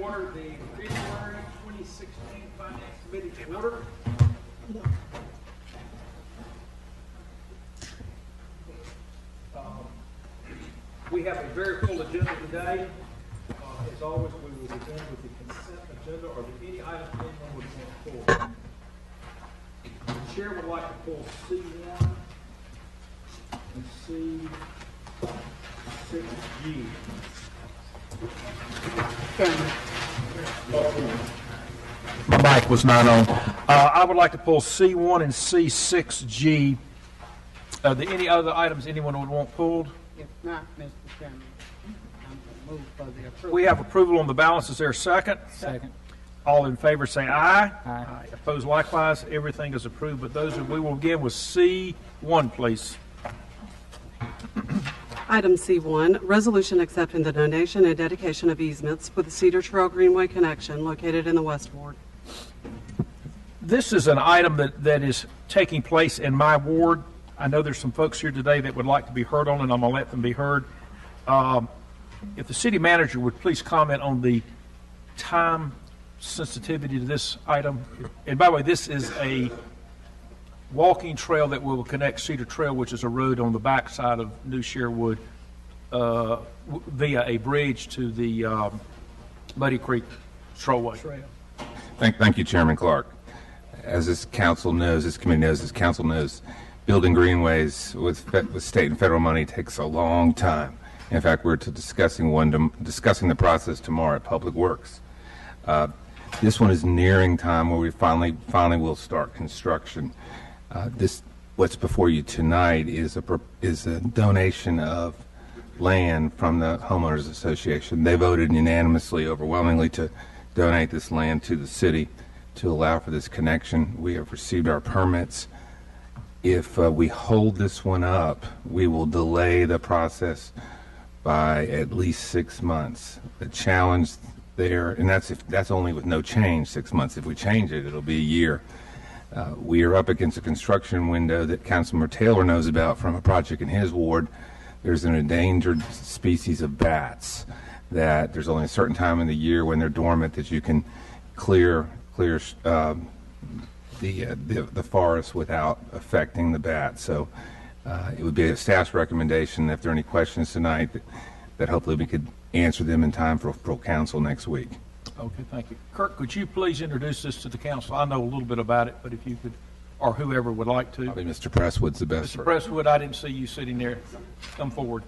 order the February 2016 Finance Committee to order. We have a very full agenda today. As always, we will begin with the consent agenda. Are there any items anyone would want to pull? The chair would like to pull C1 and C6G. My mic was not on. I would like to pull C1 and C6G. Are there any other items anyone would want pulled? If not, Mr. Chairman, I'm going to move for the approval. We have approval on the balance. Is there a second? Second. All in favor say aye. Aye. Opposed likewise. Everything is approved. But those we will begin with C1, please. Item C1, resolution accepting the donation and dedication of easements for the Cedar Trail Greenway connection located in the West Ward. This is an item that is taking place in my ward. I know there's some folks here today that would like to be heard on, and I'm going to let them be heard. If the city manager would please comment on the time sensitivity to this item. And by the way, this is a walking trail that will connect Cedar Trail, which is a road on the backside of New Sherwood, via a bridge to the Muddy Creek Trailway. Thank you, Chairman Clark. As this council knows, this committee knows, this council knows, building greenways with state and federal money takes a long time. In fact, we're discussing the process tomorrow at Public Works. This one is nearing time where we finally will start construction. What's before you tonight is a donation of land from the Homeowners Association. They voted unanimously, overwhelmingly, to donate this land to the city to allow for this connection. We have received our permits. If we hold this one up, we will delay the process by at least 6 months. The challenge there, and that's only with no change, 6 months. If we change it, it'll be a year. We are up against a construction window that Councilmember Taylor knows about from a project in his ward. There's an endangered species of bats that there's only a certain time in the year when they're dormant that you can clear the forest without affecting the bats. So it would be a staff's recommendation, if there are any questions tonight, that hopefully we could answer them in time for full council next week. Okay, thank you. Kirk, could you please introduce this to the council? I know a little bit about it, but if you could, or whoever would like to. Probably Mr. Presswood's the best. Mr. Presswood, I didn't see you sitting there. Come forward.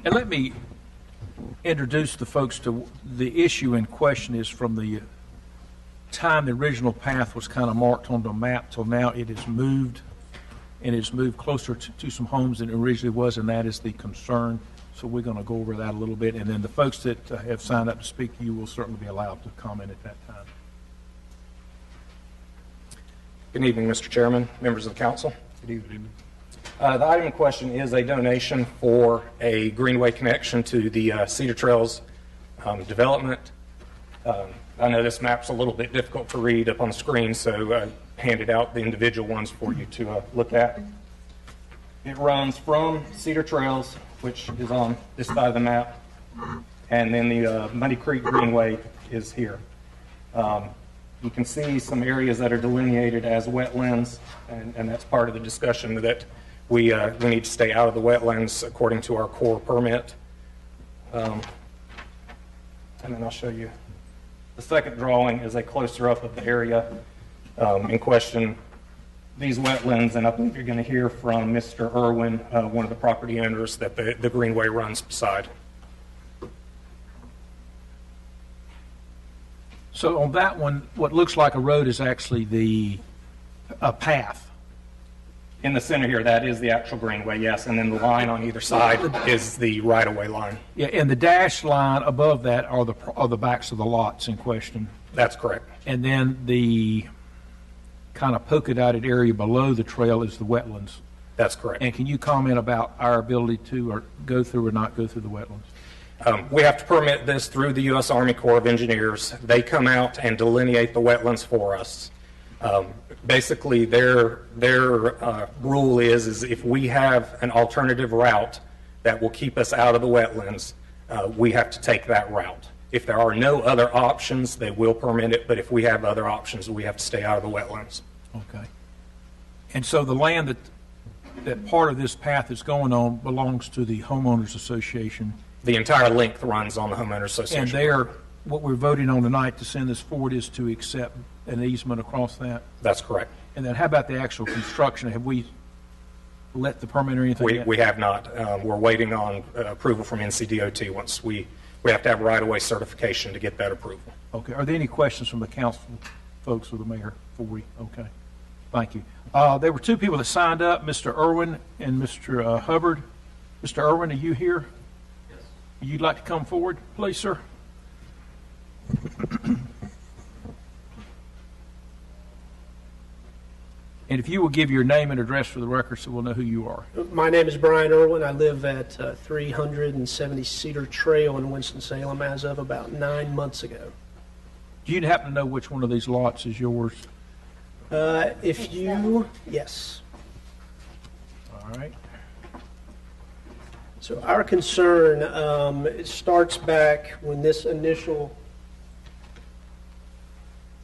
And let me introduce the folks to the issue in question. Is from the time the original path was kind of marked on the map till now it has moved, and it's moved closer to some homes than it originally was, and that is the concern. So we're going to go over that a little bit, and then the folks that have signed up to speak, you will certainly be allowed to comment at that time. Good evening, Mr. Chairman, members of the council. Good evening. The item in question is a donation for a greenway connection to the Cedar Trails development. I know this map's a little bit difficult to read up on the screen, so I handed out the individual ones for you to look at. It runs from Cedar Trails, which is on this side of the map, and then the Muddy Creek Greenway is here. You can see some areas that are delineated as wetlands, and that's part of the discussion that we need to stay out of the wetlands according to our core permit. And then I'll show you. The second drawing is a closer up of the area in question. These wetlands, and I believe you're going to hear from Mr. Irwin, one of the property owners that the greenway runs beside. So on that one, what looks like a road is actually a path. In the center here, that is the actual greenway, yes, and then the line on either side is the right-of-way line. Yeah, and the dashed line above that are the backs of the lots in question. That's correct. And then the kind of polka-dotted area below the trail is the wetlands. That's correct. And can you comment about our ability to go through or not go through the wetlands? We have to permit this through the U.S. Army Corps of Engineers. They come out and delineate the wetlands for us. Basically, their rule is if we have an alternative route that will keep us out of the wetlands, we have to take that route. If there are no other options, they will permit it, but if we have other options, we have to stay out of the wetlands. Okay. And so the land that part of this path is going on belongs to the homeowners association. The entire length runs on the homeowners association. What we're voting on tonight to send this forward is to accept an easement across that. That's correct. And then how about the actual construction? Have we let the permit or anything yet? We have not. We're waiting on approval from NCDOT. Once we have to have right-of-way certification to get that approval. Okay. Are there any questions from the council folks or the mayor before we? Okay. Thank you. There were two people that signed up, Mr. Irwin and Mr. Hubbard. Mr. Irwin, are you here? Yes. You'd like to come forward, please, sir? And if you will give your name and address for the record so we'll know who you are. My name is Brian Irwin. I live at 370 Cedar Trail in Winston-Salem as of about 9 months ago. Do you happen to know which one of these lots is yours? Yes. All right. So our concern, it starts back when this initial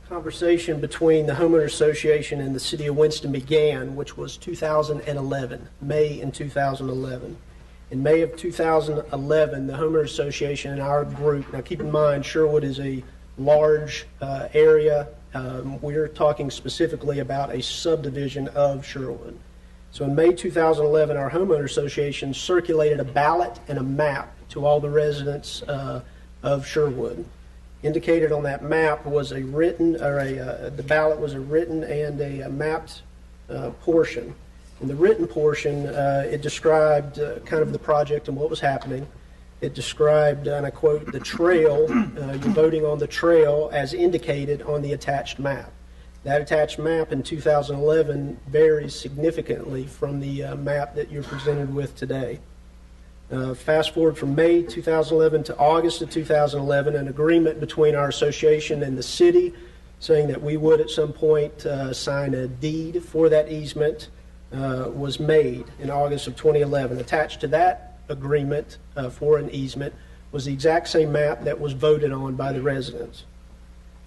conversation between the homeowner association and the city of Winston began, which was 2011, May in 2011. In May of 2011, the homeowner association and our group, now keep in mind Sherwood is a large area. We're talking specifically about a subdivision of Sherwood. So in May 2011, our homeowner association circulated a ballot and a map to all the residents of Sherwood. Indicated on that map was a written, the ballot was a written and a mapped portion. In the written portion, it described kind of the project and what was happening. It described, and I quote, the trail, you're voting on the trail as indicated on the attached map. That attached map in 2011 varies significantly from the map that you're presented with today. Fast forward from May 2011 to August of 2011, an agreement between our association and the city saying that we would at some point sign a deed for that easement was made in August of 2011. Attached to that agreement for an easement was the exact same map that was voted on by the residents.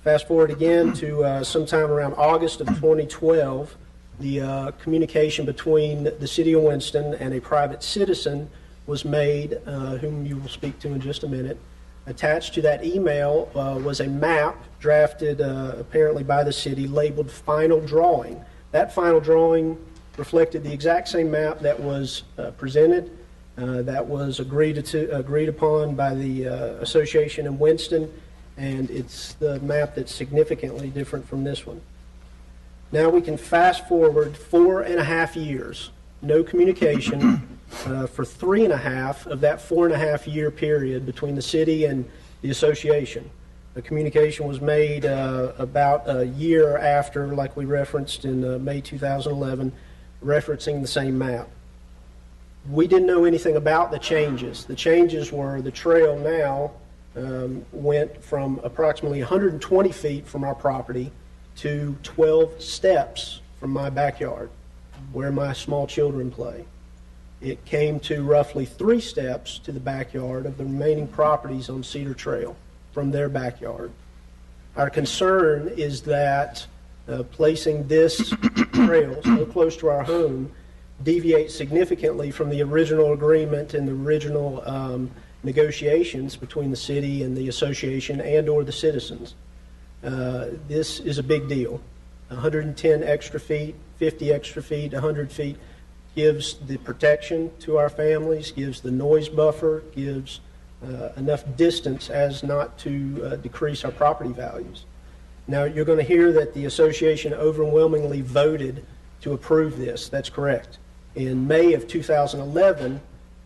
Fast forward again to sometime around August of 2012, the communication between the city of Winston and a private citizen was made, whom you will speak to in just a minute. Attached to that email was a map drafted apparently by the city labeled final drawing. That final drawing reflected the exact same map that was presented, that was agreed upon by the association in Winston, and it's the map that's significantly different from this one. Now we can fast forward 4.5 years, no communication for 3.5 of that 4.5 year period between the city and the association. The communication was made about a year after, like we referenced in May 2011, referencing the same map. We didn't know anything about the changes. The changes were the trail now went from approximately 120 feet from our property to 12 steps from my backyard where my small children play. It came to roughly 3 steps to the backyard of the remaining properties on Cedar Trail from their backyard. Our concern is that placing this trail so close to our home deviates significantly from the original agreement and the original negotiations between the city and the association and or the citizens. This is a big deal. 110 extra feet, 50 extra feet, 100 feet gives the protection to our families, gives the noise buffer, gives enough distance as not to decrease our property values. Now, you're going to hear that the association overwhelmingly voted to approve this. That's correct. In May of 2011,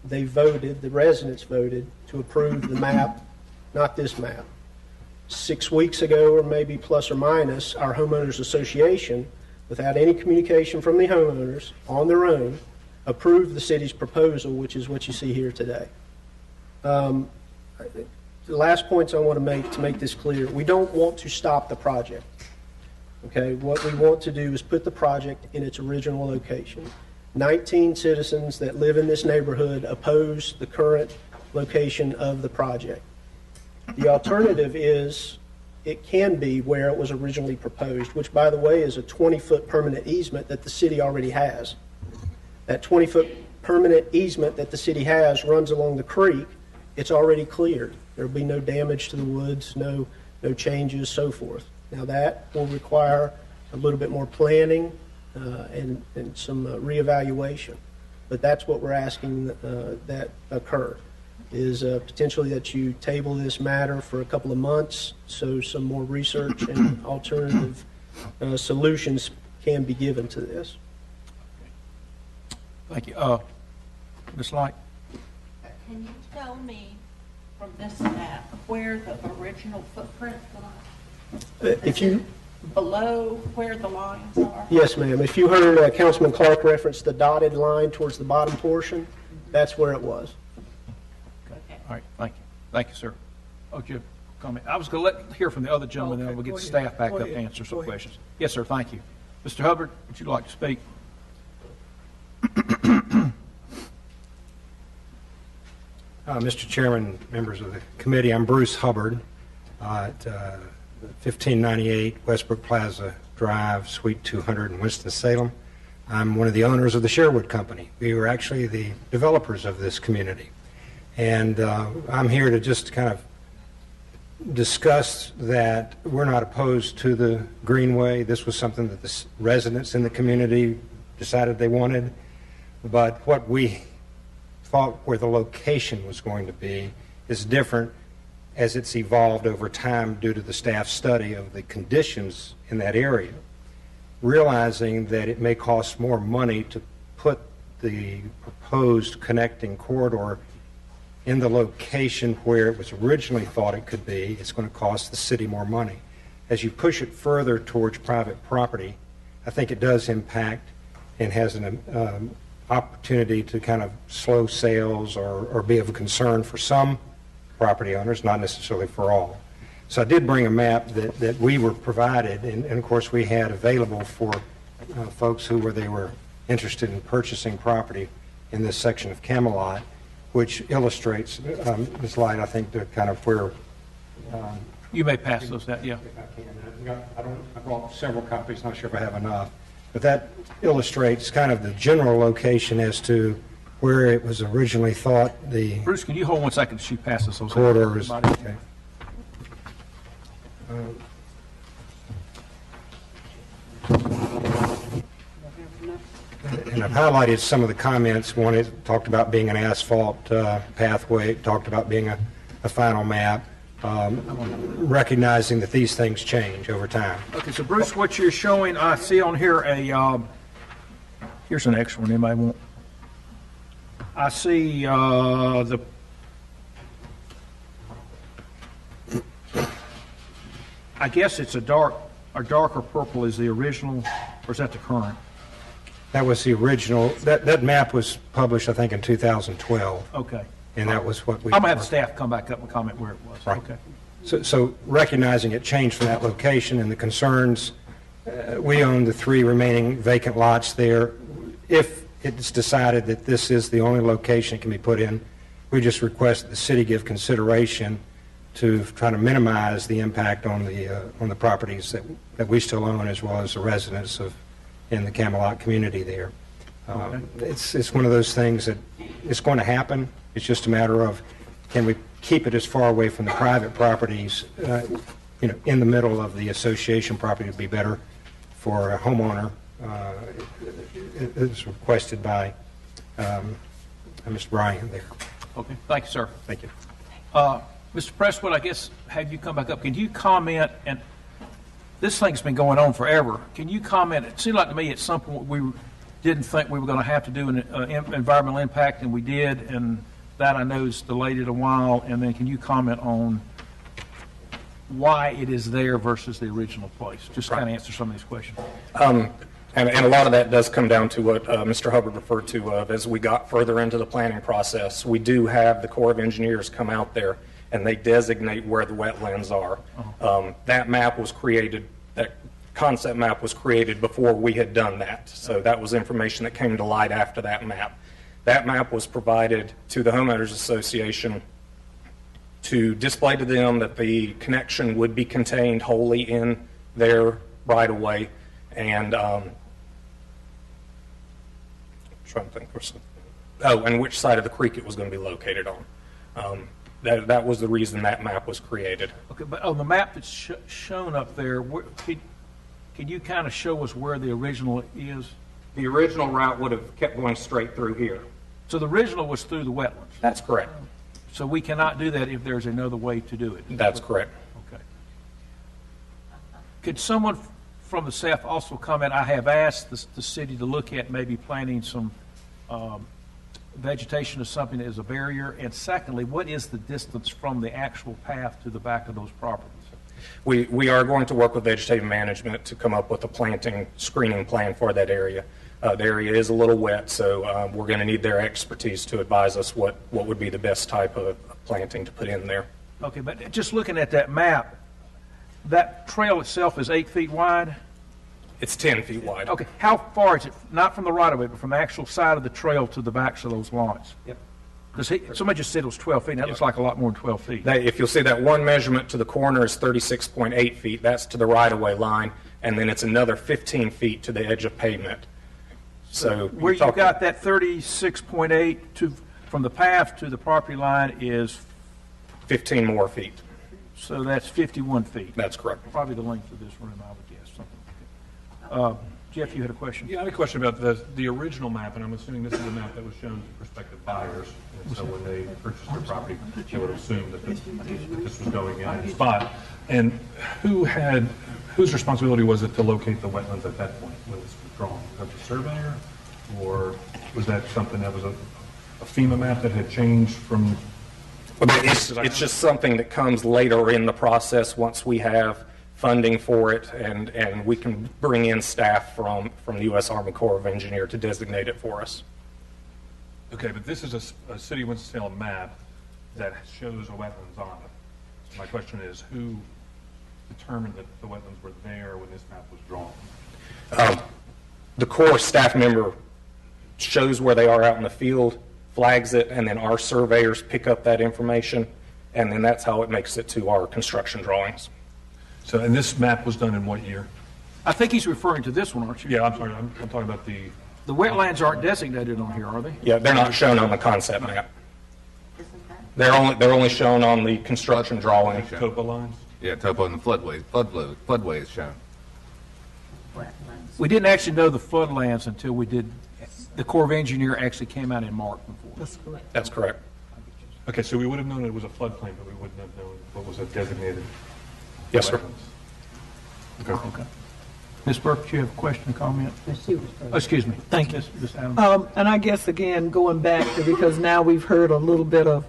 they voted, the residents voted, to approve the map, not this map. 6 weeks ago, or maybe plus or minus, our homeowners association, without any communication from the homeowners, on their own, approved the city's proposal, which is what you see here today. The last points I want to make this clear, we don't want to stop the project. Okay, what we want to do is put the project in its original location. 19 citizens that live in this neighborhood oppose the current location of the project. The alternative is it can be where it was originally proposed, which, by the way, is a 20-foot permanent easement that the city already has. That 20-foot permanent easement that the city has runs along the creek. It's already cleared. There will be no damage to the woods, no changes, so forth. Now, that will require a little bit more planning and some reevaluation. But that's what we're asking that occur, is potentially that you table this matter for a couple of months so some more research and alternative solutions can be given to this. Thank you. Ms. Light? Can you tell me from this map where the original footprint was? If you, Below where the lines are? yes, ma'am. If you heard Councilman Clark reference the dotted line towards the bottom portion, that's where it was. Okay. All right, thank you. Thank you, sir. Oh, Jim, comment. I was going to hear from the other gentleman, then we'll get the staff back up to answer some questions. Yes, sir, thank you. Mr. Hubbard, would you like to speak? Mr. Chairman, members of the committee, I'm Bruce Hubbard at 1598 Westbrook Plaza Drive, Suite 200 in Winston-Salem. I'm one of the owners of the Sherwood Company. We were actually the developers of this community. And I'm here to just kind of discuss that we're not opposed to the Greenway. This was something that the residents in the community decided they wanted. But what we thought where the location was going to be is different as it's evolved over time due to the staff study of the conditions in that area, realizing that it may cost more money to put the proposed connecting corridor in the location where it was originally thought it could be. It's going to cost the city more money. As you push it further towards private property, I think it does impact and has an opportunity to kind of slow sales or be of a concern for some property owners, not necessarily for all. So I did bring a map that we were provided, and of course we had available for folks who were interested in purchasing property in this section of Camelot, which illustrates, Ms. Light, I think, the kind of where... You may pass those out, yeah. If I can. I brought several copies, not sure if I have enough. But that illustrates kind of the general location as to where it was originally thought the Bruce, can you hold 1 second? She passes those out. corridor is. Everybody. Okay. And I've highlighted some of the comments. One, it talked about being an asphalt pathway. It talked about being a final map. Recognizing that these things change over time. Okay, so Bruce, what you're showing, I see on here here's an extra one anybody want. I see I guess it's a darker purple is the original, or is that the current? That was the original. That map was published, I think, in 2012. Okay. And that was what we... I'm going to have the staff come back up and comment where it was. Right. Okay. So recognizing it changed from that location and the concerns, we own the 3 remaining vacant lots there. If it's decided that this is the only location it can be put in, we just request that the city give consideration to try to minimize the impact on the properties that we still own, as well as the residents in the Camelot community there. Okay. It's one of those things that it's going to happen. It's just a matter of, can we keep it as far away from the private properties, in the middle of the association property would be better for a homeowner. It's requested by Mr. Bryan there. Okay, thank you, sir. Thank you. Mr. Presswood, I guess, have you come back up? Can you comment, and this thing's been going on forever. Can you comment, it seemed like to me at some point we didn't think we were going to have to do an environmental impact, and we did, and that I know is delayed it a while. And then can you comment on why it is there versus the original place? Just kind of answer some of these questions. And a lot of that does come down to what Mr. Hubbard referred to as we got further into the planning process. We do have the Corps of Engineers come out there and they designate where the wetlands are. That map was created, that concept map was created before we had done that. So that was information that came to light after that map. That map was provided to the homeowners association to display to them that the connection would be contained wholly in their right-of-way, and trying to think, and which side of the creek it was going to be located on. That was the reason that map was created. Okay, but on the map that's shown up there, can you kind of show us where the original is? The original route would have kept going straight through here. So the original was through the wetlands. That's correct. So we cannot do that if there's another way to do it. That's correct. Okay. Could someone from the staff also comment? I have asked the city to look at maybe planting some vegetation or something as a barrier. And secondly, what is the distance from the actual path to the back of those properties? We are going to work with vegetative management to come up with a planting screening plan for that area. The area is a little wet, so we're going to need their expertise to advise us what would be the best type of planting to put in there. Okay, but just looking at that map, that trail itself is 8 feet wide? It's 10 feet wide. Okay, how far is it, not from the right-of-way, but from the actual side of the trail to the backs of those lots? Yep. Because somebody just said it was 12 feet, and that looks like a lot more than 12 feet. If you'll see, that one measurement to the corner is 36.8 feet. That's to the right-of-way line, and then it's another 15 feet to the edge of pavement. So where you got that 36.8 to from the path to the property line is 15 more feet. So that's 51 feet. That's correct. Probably the length of this room, I would guess. Something like that. Jeff, you had a question? Yeah, I had a question about the original map, and I'm assuming this is the map that was shown to prospective buyers. And so when they purchased their property, they would assume that this was going in a spot. And whose responsibility was it to locate the wetlands at that point when this was drawn? Was that the surveyor, or was that something that was a FEMA map that had changed from? It's just something that comes later in the process once we have funding for it, and we can bring in staff from the U.S. Army Corps of Engineers to designate it for us. Okay, but this is a city of Winston-Salem map that shows a wetlands on it. So my question is, who determined that the wetlands were there when this map was drawn? The Corps staff member shows where they are out in the field, flags it, and then our surveyors pick up that information, and then that's how it makes it to our construction drawings. So, and this map was done in what year? I think he's referring to this one, aren't you? Yeah, I'm sorry, I'm talking about the wetlands aren't designated on here, are they? Yeah, they're not shown on the concept map. They're only shown on the construction drawing. topo lines. Yeah, topo and the floodway is shown. We didn't actually know the floodlands until the Corps of Engineers actually came out and marked them for us. That's correct. Okay, so we would have known it was a floodplain, but we wouldn't have known what was a designated. Yes, sir. Okay. Okay. Ms. Burke, do you have a question, comment? She was first. Oh, excuse me. Thank you. Ms. Adams. And I guess, again, going back to, because now we've heard a little bit of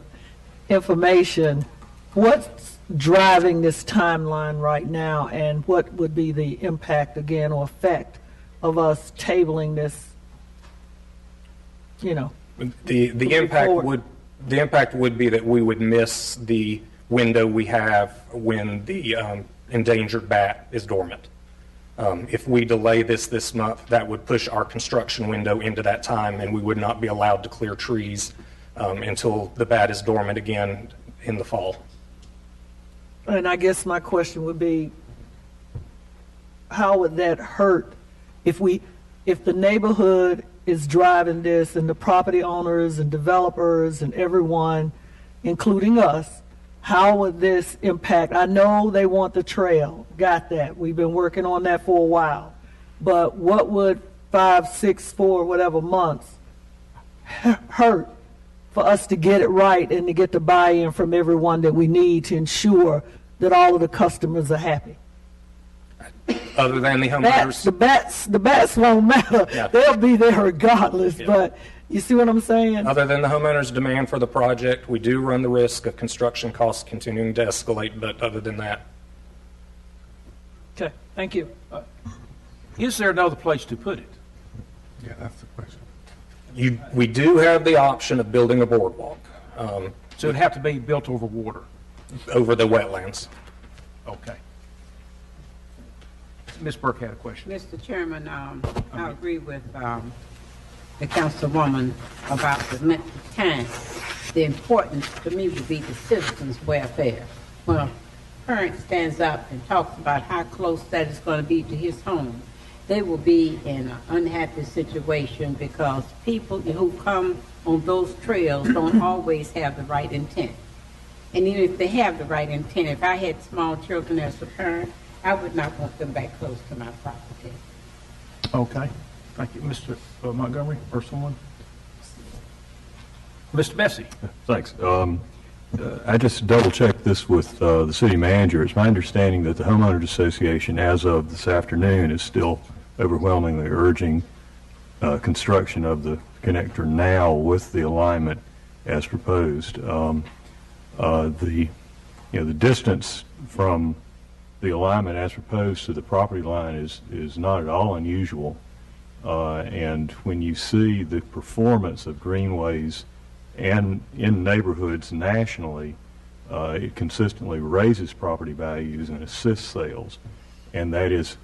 information, what's driving this timeline right now, and what would be the impact, again, or effect of us tabling this, The impact would be that we would miss the window we have when the endangered bat is dormant. If we delay this month, that would push our construction window into that time, and we would not be allowed to clear trees until the bat is dormant again in the fall. And I guess my question would be, how would that hurt if the neighborhood is driving this, and the property owners and developers and everyone, including us, how would this impact? I know they want the trail, got that. We've been working on that for a while. But what would 5, 6, 4, whatever months hurt for us to get it right and to get the buy-in from everyone that we need to ensure that all of the customers are happy? Other than the homeowners? The bats won't matter. Yeah. They'll be there regardless, but you see what I'm saying? Other than the homeowners' demand for the project, we do run the risk of construction costs continuing to escalate, but other than that. Okay, thank you. Is there another place to put it? Yeah, that's the question. We do have the option of building a boardwalk So it'd have to be built over water. over the wetlands. Okay. Ms. Burke had a question. Mr. Chairman, I agree with the councilwoman about the length of time. The importance to me would be the citizens' welfare. When a parent stands up and talks about how close that is going to be to his home, they will be in an unhappy situation because people who come on those trails don't always have the right intent. And even if they have the right intent, if I had small children as a parent, I would not want them back close to my property. Okay. Thank you. Mr. Montgomery, or someone? Mr. Bessie? Thanks. I just double-checked this with the city manager. It's my understanding that the homeowners association, as of this afternoon, is still overwhelmingly urging construction of the connector now with the alignment as proposed. The distance from the alignment as proposed to the property line is not at all unusual. And when you see the performance of greenways and in neighborhoods nationally, it consistently raises property values and assists sales. And that is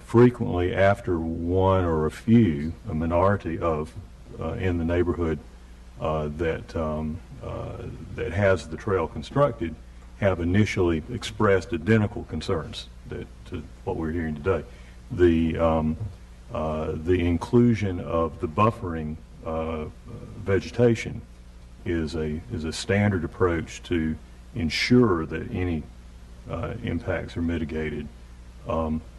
frequently after one or a minority of in the neighborhood that has the trail constructed have initially expressed identical concerns to what we're hearing today. The inclusion of the buffering vegetation is a standard approach to ensure that any impacts are mitigated.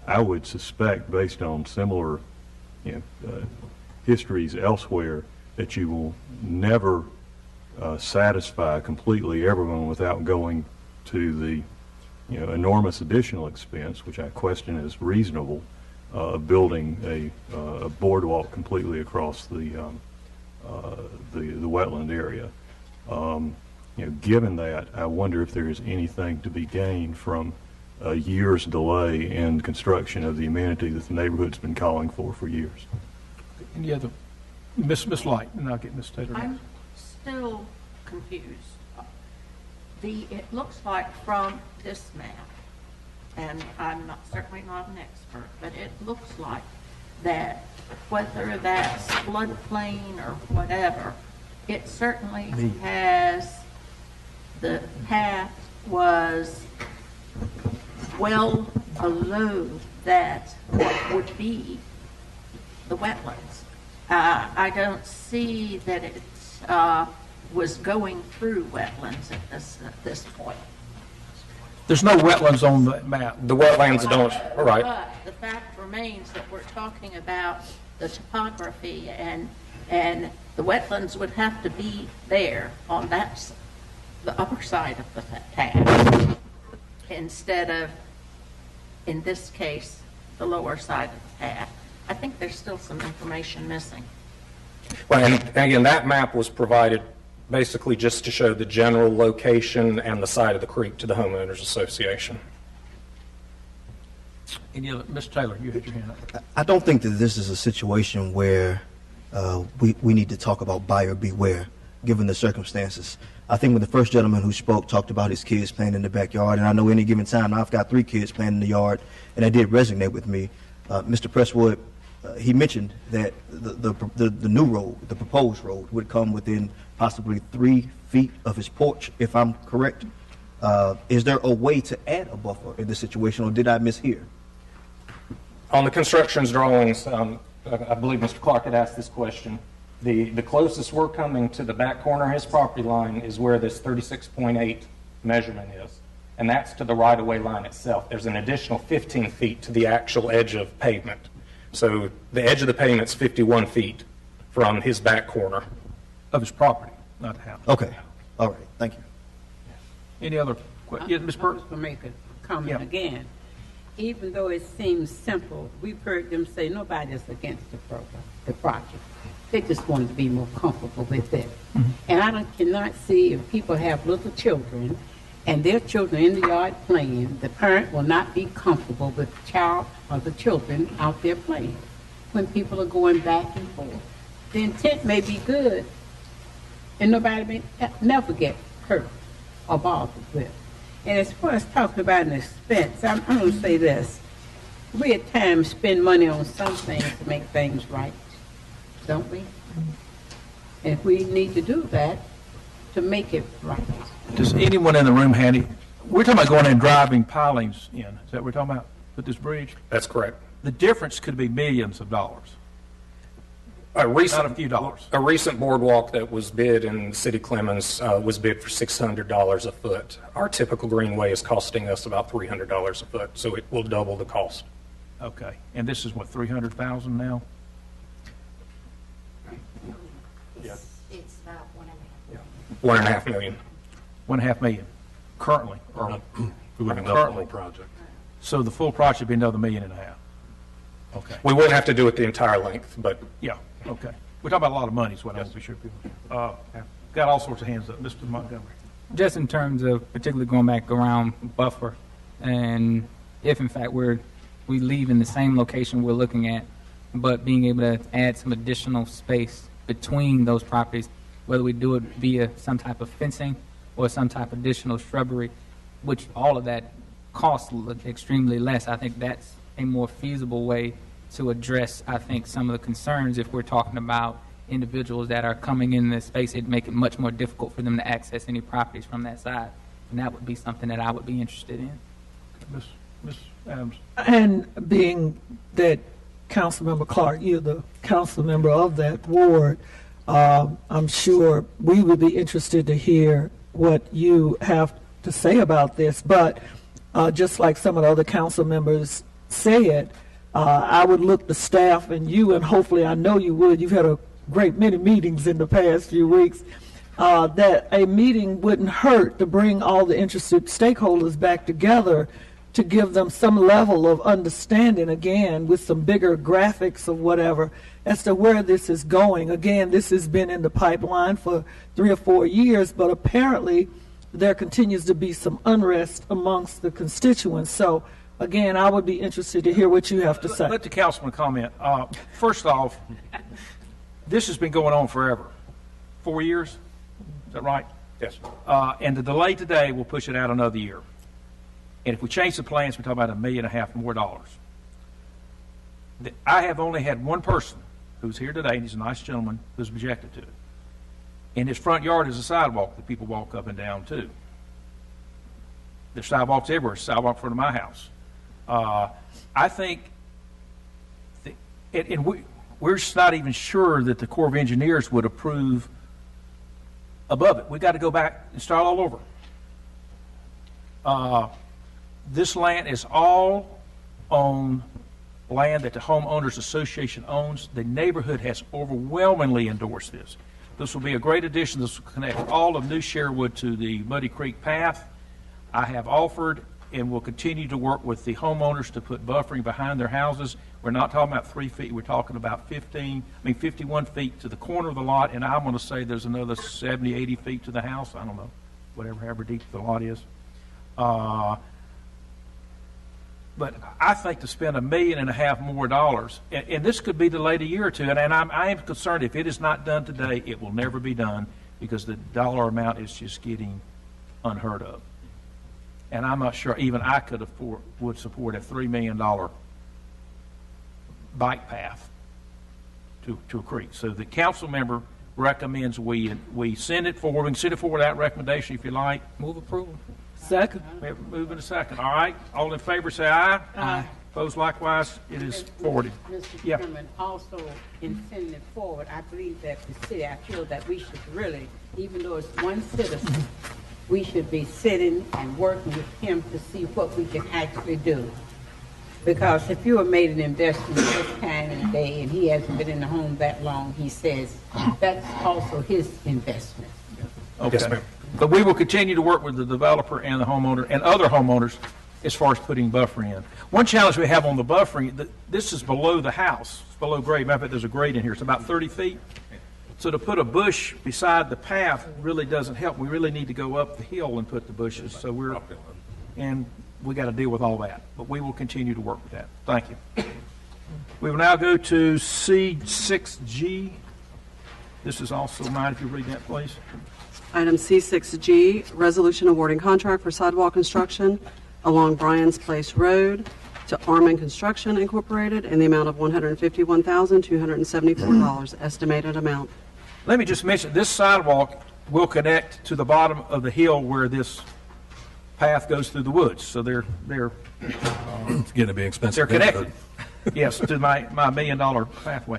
I would suspect, based on similar histories elsewhere, that you will never satisfy completely everyone without going to the enormous additional expense, which I question is reasonable, of building a boardwalk completely across the wetland area. Given that, I wonder if there is anything to be gained from a year's delay in construction of the amenity that the neighborhood's been calling for years. Any other? Miss Light, and I'll get Ms. Taylor. I'm still confused. It looks like from this map, and I'm certainly not an expert, but it looks like that whether that's floodplain or whatever, it certainly has, the path was well below that what would be the wetlands. I don't see that it was going through wetlands at this point. There's no wetlands on the map. The wetlands don't, right. But the fact remains that we're talking about the topography, and the wetlands would have to be there on the upper side of the path, instead of, in this case, the lower side of the path. I think there's still some information missing. Well, and again, that map was provided basically just to show the general location and the side of the creek to the homeowners association. Any other? Ms. Taylor, you had your hand up. I don't think that this is a situation where we need to talk about buyer beware, given the circumstances. I think when the first gentleman who spoke talked about his kids playing in the backyard, and I know any given time I've got 3 kids playing in the yard, and that did resonate with me. Mr. Presswood, he mentioned that the new road, the proposed road, would come within possibly 3 feet of his porch, if I'm correct. Is there a way to add a buffer in this situation, or did I mishear? On the constructions drawings, I believe Mr. Clark had asked this question. The closest we're coming to the back corner of his property line is where this 36.8 measurement is, and that's to the right-of-way line itself. There's an additional 15 feet to the actual edge of pavement. So the edge of the pavement's 51 feet from his back corner. Of his property, not the house. Okay. All right. Thank you. Any other questions? Yes, Ms. I Burke? was going to make a comment Yeah. again. Even though it seems simple, we've heard them say nobody's against the program, the project. They just wanted to be more comfortable with it. And I cannot see if people have little children and their children in the yard playing, the parent will not be comfortable with the child or the children out there playing when people are going back and forth. The intent may be good, and nobody may never get hurt or bothered with. And as far as talking about an expense, I'm going to say this. we at times spend money on some things to make things right, don't we? And we need to do that to make it right. Does anyone in the room have any, we're talking about going and driving pilings in, is that what we're talking about, with this bridge? That's correct. The difference could be millions of dollars, A recent, not a few dollars. A recent boardwalk that was bid in City Clemens was bid for $600 a foot. Our typical greenway is costing us about $300 a foot, so it will double the cost. Okay, and this is what, 300,000 now? It's about 1.5 million. 1.5 million, currently, or We wouldn't Currently. double the whole project. so the full project would be another $1.5 million. Okay, We wouldn't have to do it the entire length, but yeah, okay. We're talking about a lot of money is what I want to be sure people, got all sorts of hands up. Mr. Montgomery. Just in terms of particularly going back around buffer, and if in fact we leave in the same location we're looking at, but being able to add some additional space between those properties, whether we do it via some type of fencing or some type of additional shrubbery, which all of that costs extremely less. I think that's a more feasible way to address, I think, some of the concerns if we're talking about individuals that are coming in this space. It'd make it much more difficult for them to access any properties from that side. And that would be something that I would be interested in. Ms. Adams. And being that Councilmember Clark, you're the council member of that ward, I'm sure we would be interested to hear what you have to say about this. But just like some of the other council members said, I would look to staff and you, and hopefully I know you would, you've had a great many meetings in the past few weeks, that a meeting wouldn't hurt to bring all the interested stakeholders back together to give them some level of understanding, again, with some bigger graphics or whatever, as to where this is going. Again, this has been in the pipeline for 3 or 4 years, but apparently there continues to be some unrest amongst the constituents. So, again, I would be interested to hear what you have to say. Let the councilman comment. First off, this has been going on forever. 4 years? Is that right? yes. And the delay today will push it out another year. And if we change the plans, we're talking about $1.5 million more dollars. I have only had one person who's here today, and he's a nice gentleman, who's objected to it. In his front yard is a sidewalk that people walk up and down to. There's sidewalks everywhere. There's a sidewalk in front of my house. I think, we're just not even sure that the Corps of Engineers would approve above it. We've got to go back and start all over. This land is all on land that the Homeowners Association owns. The neighborhood has overwhelmingly endorsed this. This will be a great addition. This will connect all of New Sherwood to the Muddy Creek Path. I have offered and will continue to work with the homeowners to put buffering behind their houses. We're not talking about 3 feet. We're talking about 51 feet to the corner of the lot, and I'm going to say there's another 70, 80 feet to the house. I don't know, however deep the lot is. But I think to spend $1.5 million more dollars, and this could be delayed a year or two, and I am concerned if it is not done today, it will never be done because the dollar amount is just getting unheard of. And I'm not sure even I would support a $3 million bike path to a creek. So the council member recommends we send it forward. We can send it forward that recommendation if you like. Move approval. Second. We have a move in a second. All right. All in favor say aye. Aye. Opposed likewise. It is forwarded. Mr. Yeah. Chairman, also in sending it forward, I believe that the city, I feel that we should really, even though it's one citizen, we should be sitting and working with him to see what we can actually do. Because if you have made an investment this time and day and he hasn't been in the home that long, he says that's also his investment. Okay. Yes, ma'am. But we will continue to work with the developer and the homeowner and other homeowners as far as putting buffering in. One challenge we have on the buffering, this is below the house. It's below grade. Matter of fact, there's a grade in here. It's about 30 feet. So to put a bush beside the path really doesn't help. We really need to go up the hill and put the bushes. So we got to deal with all that. But we will continue to work with that. Thank you. We will now go to C6G. This is also mine, if you read that, please. Item C6G, resolution awarding contract for sidewalk construction along Bryans Place Road. to Armin Construction Incorporated in the amount of $151,274, estimated amount. Let me just mention, this sidewalk will connect to the bottom of the hill where this path goes through the woods. So they're It's getting to be expensive. they're connected. Yes, to my $1 million pathway.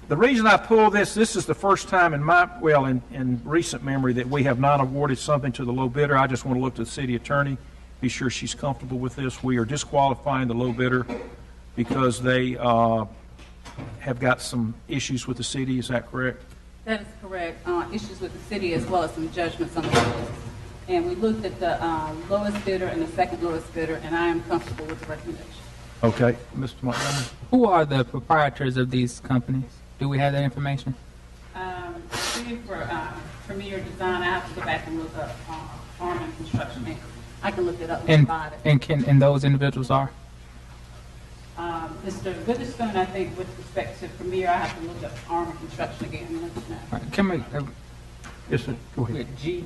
The reason I pull this is the first time in recent memory that we have not awarded something to the low bidder. I just want to look to the city attorney, be sure she's comfortable with this. We are disqualifying the low bidder because they have got some issues with the city. Is that correct? That is correct. Issues with the city as well as some judgments on the list. And we looked at the lowest bidder and the second lowest bidder, and I am comfortable with the recommendation. Okay, Mr. Montgomery. Who are the proprietors of these companies? Do we have that information? For Premier Design, I have to go back and look up Armin Construction Inc. I can look it up and provide it. And those individuals are? Mr. Witherspoon, I think, with respect to Premier, I have to look up Armin Construction again. All right, can we, Yes, sir. Go ahead. G,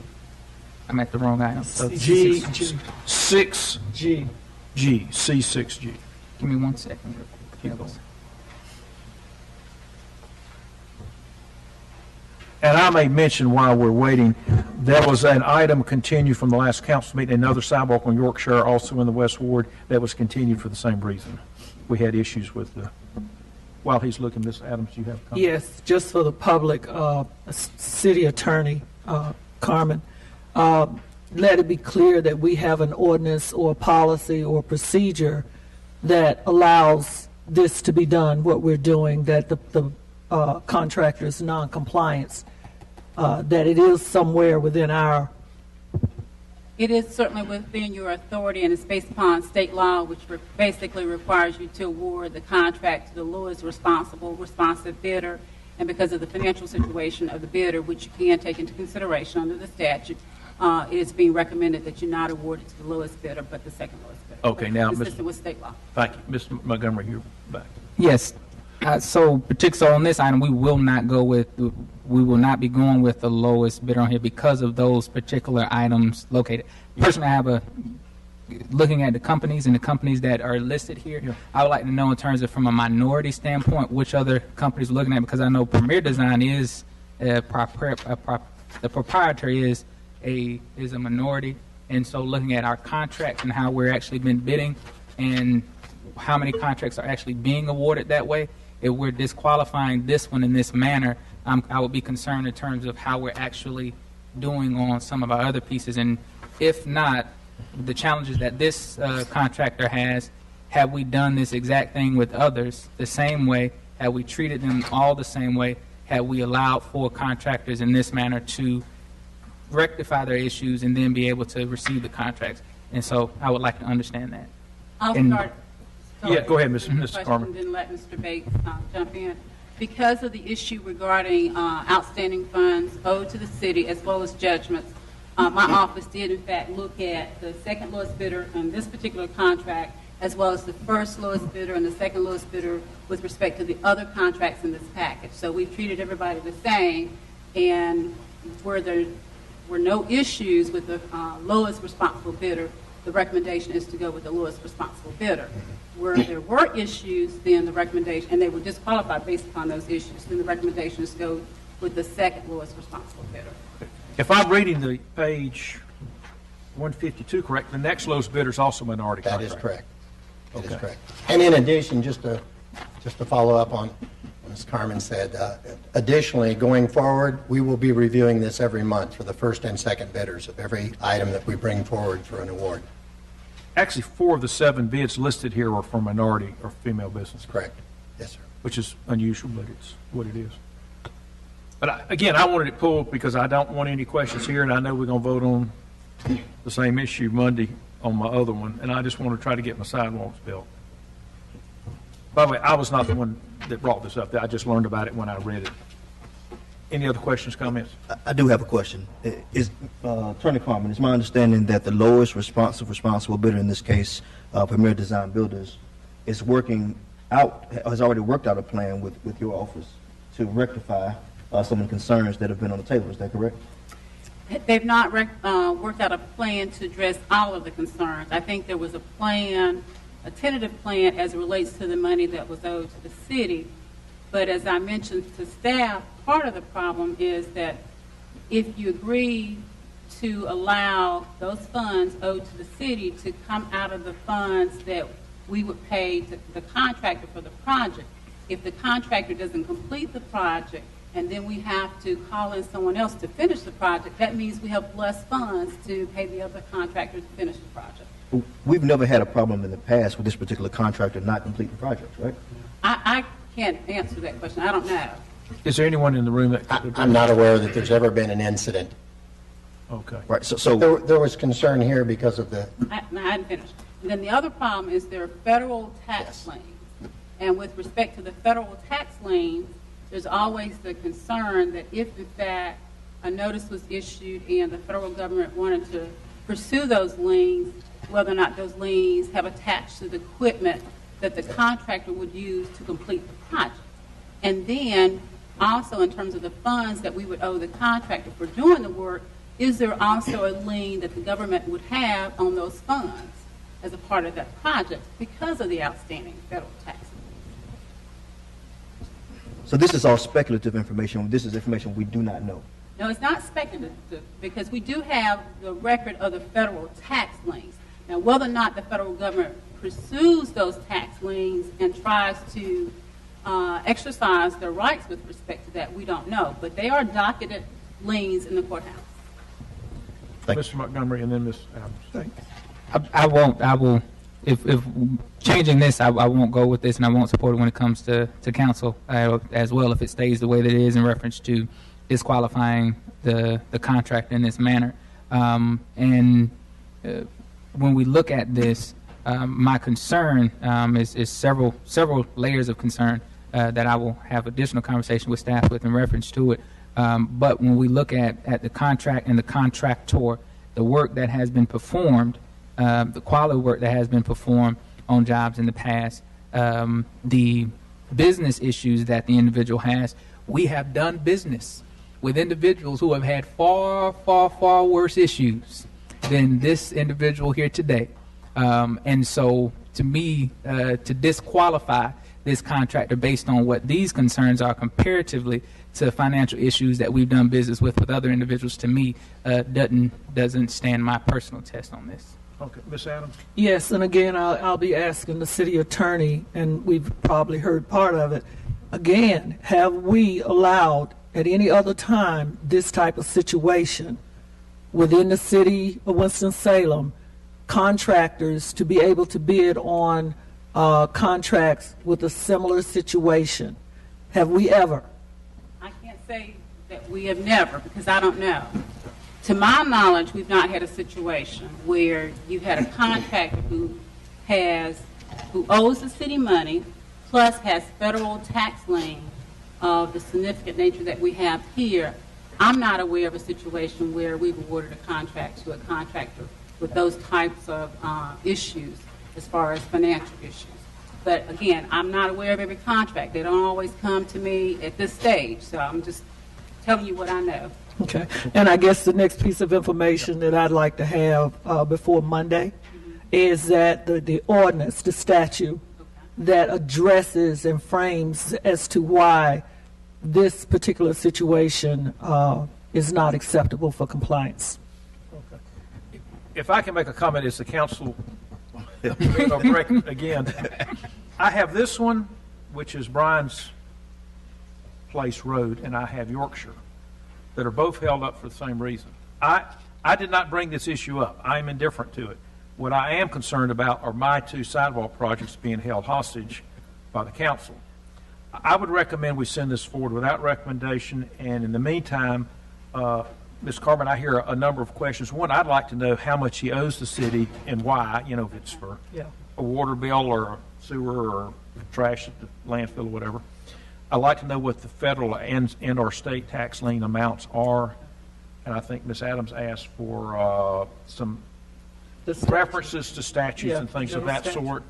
I'm at the wrong item. C6G. C6G. Give me 1 second. Keep going. And I may mention while we're waiting, there was an item continued from the last council meeting, another sidewalk on Yorkshire, also in the West Ward, that was continued for the same reason. We had issues with the, while he's looking, Ms. Adams, you have a comment? Yes, just for the public, city attorney, Carmen, let it be clear that we have an ordinance or policy or procedure that allows this to be done, what we're doing, that the contractor's non-compliance, that it is somewhere within our... It is certainly within your authority, and it's based upon state law, which basically requires you to award the contract to the lowest responsive bidder, and because of the financial situation of the bidder, which you can take into consideration under the statute, it is being recommended that you not award it to the lowest bidder, but the second lowest bidder. Okay, now, consistent with state law. Thank you. Mr. Montgomery, you're back. Yes. So particularly on this item, we will not be going with the lowest bidder on here because of those particular items located. Personally, I have looking at the companies and the companies that are listed here, yeah. I would like to know in terms of from a minority standpoint, which other companies we're looking at, because I know Premier Design is the proprietor is a minority, and so looking at our contracts and how we're actually been bidding and how many contracts are actually being awarded that way, if we're disqualifying this one in this manner, I would be concerned in terms of how we're actually doing on some of our other pieces. And if not, the challenges that this contractor has, have we done this exact thing with others the same way? Have we treated them all the same way? Have we allowed for contractors in this manner to rectify their issues and then be able to receive the contracts? And so I would like to understand that. I'll start. Yeah, go ahead, Ms. Carmen. Then let Mr. Bates jump in. Because of the issue regarding outstanding funds owed to the city as well as judgments, my office did in fact look at the second lowest bidder on this particular contract as well as the first lowest bidder and the second lowest bidder with respect to the other contracts in this package. So we've treated everybody the same, and where there were no issues with the lowest responsible bidder, the recommendation is to go with the lowest responsible bidder. Where there were issues, then the recommendation, and they were disqualified based upon those issues, then the recommendation is to go with the second lowest responsible bidder. If I'm reading the page 152 correct, the next lowest bidder is also minority That contract. is correct. That is Okay. correct. And in addition, just to follow up on what Ms. Carmen said, additionally, going forward, we will be reviewing this every month for the first and second bidders of every item that we bring forward for an award. Actually, 4 of the 7 bids listed here are for minority or female business. Correct. Yes, sir. Which is unusual, but it's what it is. But again, I wanted it pulled because I don't want any questions here, and I know we're going to vote on the same issue Monday on my other one, and I just want to try to get my sidewalks built. By the way, I was not the one that brought this up. I just learned about it when I read it. Any other questions, comments? I do have a question. Attorney Carmen, it's my understanding that the lowest responsible bidder in this case, Premier Design Builders, is has already worked out a plan with your office to rectify some of the concerns that have been on the table. Is that correct? They've not worked out a plan to address all of the concerns. I think there was a plan a tentative plan as it relates to the money that was owed to the city. But as I mentioned to staff, part of the problem is that if you agree to allow those funds owed to the city to come out of the funds that we would pay to the contractor for the project, if the contractor doesn't complete the project and then we have to call in someone else to finish the project, that means we have less funds to pay the other contractor to finish the project. We've never had a problem in the past with this particular contractor not completing projects, right? I can't answer that question. I don't know. Is there anyone in the room that could I'm not aware that there's ever been an incident. Okay. Right. So There was concern here because of the, I hadn't finished. And then the other problem is there are federal tax liens. And with respect to the federal tax liens, there's always the concern that if, in fact, a notice was issued and the federal government wanted to pursue those liens, whether or not those liens have attached to the equipment that the contractor would use to complete the project. And then also in terms of the funds that we would owe the contractor for doing the work, is there also a lien that the government would have on those funds as a part of that project because of the outstanding federal tax liens? So this is all speculative information. This is information we do not know. No, it's not speculative because we do have the record of the federal tax liens. Now, whether or not the federal government pursues those tax liens and tries to exercise their rights with respect to that, we don't know. But they are docketed liens in the courthouse. Mr. Montgomery and then Ms. Adams. I will, if changing this, I won't go with this, and I won't support it when it comes to council as well, if it stays the way that it is in reference to disqualifying the contract in this manner. When we look at this, my concern is several layers of concern that I will have additional conversation with staff with in reference to it. But when we look at the contract and the contractor, the work that has been performed, the quality work that has been performed on jobs in the past, the business issues that the individual has, we have done business with individuals who have had far, far, far worse issues than this individual here today. And so, to me, to disqualify this contractor based on what these concerns are comparatively to financial issues that we've done business with other individuals, to me, doesn't stand my personal test on this. Okay, Ms. Adams? Yes, and again, I'll be asking the city attorney, and we've probably heard part of it. Again, have we allowed at any other time this type of situation within the city of Winston-Salem, contractors to be able to bid on contracts with a similar situation? Have we ever? I can't say that we have never, because I don't know. To my knowledge, we've not had a situation where you had a contractor who owes the city money, plus has federal tax lien of the significant nature that we have here. I'm not aware of a situation where we've awarded a contract to a contractor with those types of issues as far as financial issues. But again, I'm not aware of every contract. They don't always come to me at this stage, so I'm just telling you what I know. Okay. And I guess the next piece of information that I'd like to have before Monday is that the ordinance, the statute that addresses and frames as to why this particular situation is not acceptable for compliance. Okay. If I can make a comment as the council break again, I have this one, which is Brian's Place Road, and I have Yorkshire, that are both held up for the same reason. I did not bring this issue up. I am indifferent to it. What I am concerned about are my two sidewalk projects being held hostage by the council. I would recommend we send this forward without recommendation, and in the meantime, Ms. Carmen, I hear a number of questions. One, I'd like to know how much he owes the city and why, if it's for a water bill or a sewer or trash at the landfill or whatever. I'd like to know what the federal and or state tax lien amounts are, and I think Ms. Adams asked for some references to statutes and things of that sort.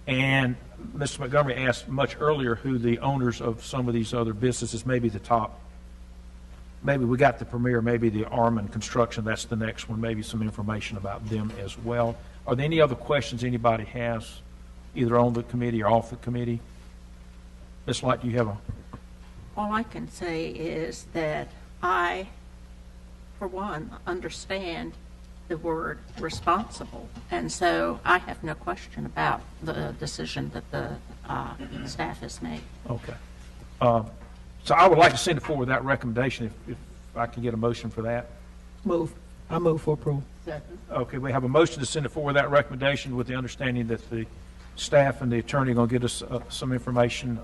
And Mr. Montgomery asked much earlier who the owners of some of these other businesses, maybe the top, maybe we got the Premier, maybe the Armand Construction, that's the next one, maybe some information about them as well. Are there any other questions anybody has either on the committee or off the committee. Ms. Light, do you have a? All I can say is that I, for one, understand the word responsible, and so I have no question about the decision that the staff has made. Okay. So I would like to send it forward that recommendation if I can get a motion for that. I move for approval. Second. Okay, we have a motion to send it forward that recommendation with the understanding that the staff and the attorney are going to get us some information.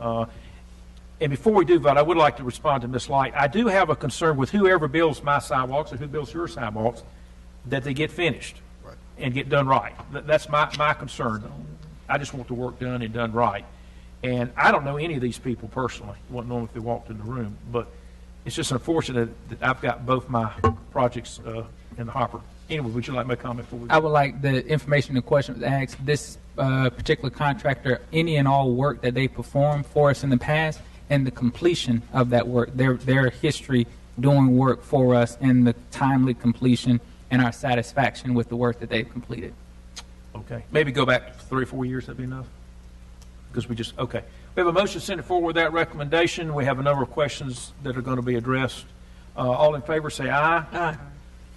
And before we do vote, I would like to respond to Ms. Light. I do have a concern with whoever builds my sidewalks or who builds your sidewalks, that they get finished and get done right. That's my concern. I just want the work done and done right. And I don't know any of these people personally. Wouldn't know them if they walked in the room. But it's just unfortunate that I've got both my projects in the hopper. Anyway, would you like to make a comment before we I would like the information the question was asked. This particular contractor, any and all work that they performed for us in the past, and the completion of that work, their history doing work for us, and the timely completion and our satisfaction with the work that they've completed. Okay. Maybe go back 3 or 4 years, that'd be enough? Because okay. We have a motion to send it forward with that recommendation. We have a number of questions that are going to be addressed. All in favor say aye. Aye.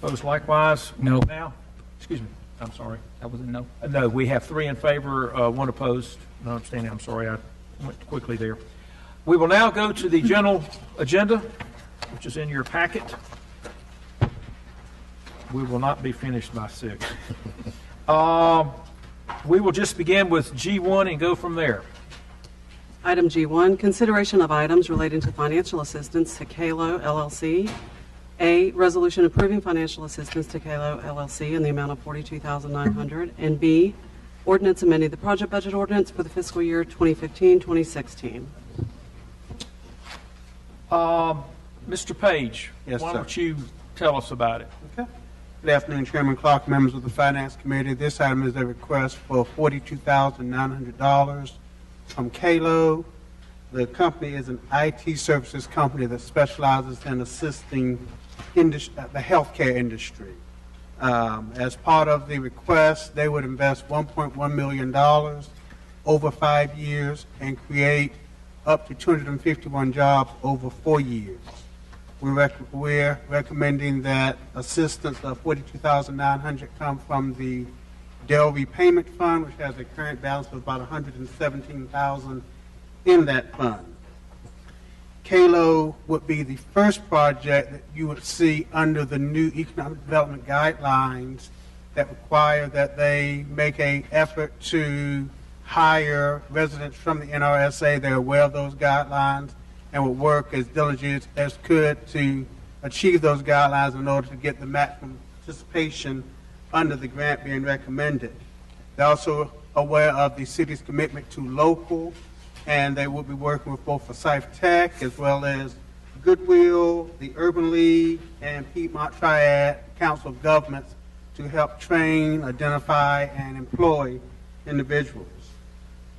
Opposed likewise? No. Now? Excuse me. I'm sorry. That was a no. No, we have 3 in favor, 1 opposed. No abstaining. I'm sorry. I went quickly there. We will now go to the general agenda, which is in your packet. We will not be finished by 6. We will just begin with G1 and go from there. Item G1, consideration of items relating to financial assistance to Kalo LLC. A, resolution approving financial assistance to Kalo LLC in the amount of $42,900. And B, ordinance amending the project budget ordinance for the fiscal year 2015-2016. Mr. Page, Yes, why sir. don't you tell us about it? Okay. Good afternoon, Chairman Clark, members of the Finance Committee. This item is a request for $42,900 from Kalo. The company is an IT services company that specializes in assisting the healthcare industry. As part of the request, they would invest $1.1 million over 5 years and create up to 251 jobs over 4 years. We're recommending that assistance of $42,900 come from the Dell Repayment Fund, which has a current balance of about $117,000 in that fund. Kalo would be the first project that you would see under the new economic development guidelines that require that they make an effort to hire residents from the NRSA. They're aware of those guidelines and will work as diligent as could to achieve those guidelines in order to get the maximum participation under the grant being recommended. They're also aware of the city's commitment to local, and they will be working with both Forsyth Tech as well as Goodwill, the Urban League, and Piedmont Triad Council of Governments to help train, identify, and employ individuals.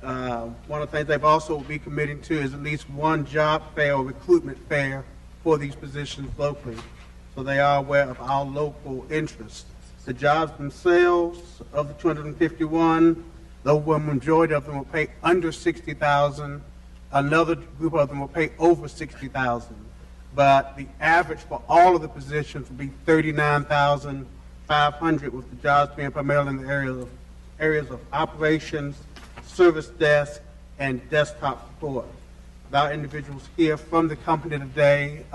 One of the things they've also be committing to is at least one job fair or recruitment fair for these positions locally. So they are aware of our local interests. The jobs themselves, of the 251, the majority of them will pay under $60,000. Another group of them will pay over $60,000. But the average for all of the positions will be $39,500, with the jobs being primarily in the areas of operations, service desk, and desktop support. Our individuals here from the company today,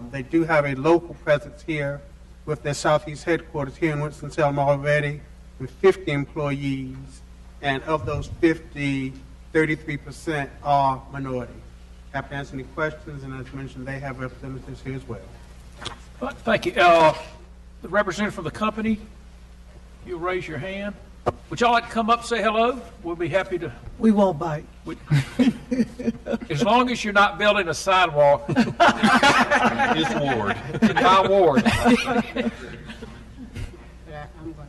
they do have a local presence here with their Southeast headquarters here in Winston-Salem already, with 50 employees, and of those 50, 33% are minority. Happy to answer any questions, and as mentioned, they have representatives here as well. Thank you. The representative from the company, you raise your hand. Would y'all like to come up and say hello? We'll be happy to. We won't bite. As long as you're not building a sidewalk. His ward. In my ward. I'm going to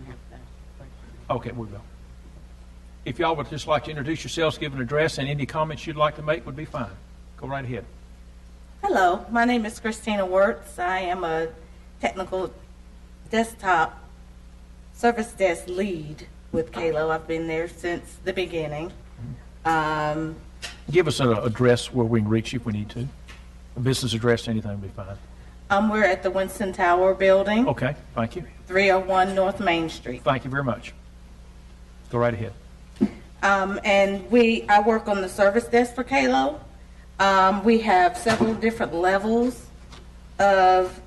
have that. Okay, we will. If y'all would just like to introduce yourselves, give an address, and any comments you'd like to make would be fine. Go right ahead. Hello, my name is Christina Wirtz. I am a technical desktop service desk lead with Kalo. I've been there since the beginning. Give us an address where we can reach you if we need to. A business address, anything will be fine. We're at the Winston Tower Building, Okay, thank you. 301 North Main Street. Thank you very much. Go right ahead. And I work on the service desk for Kalo. We have several different levels of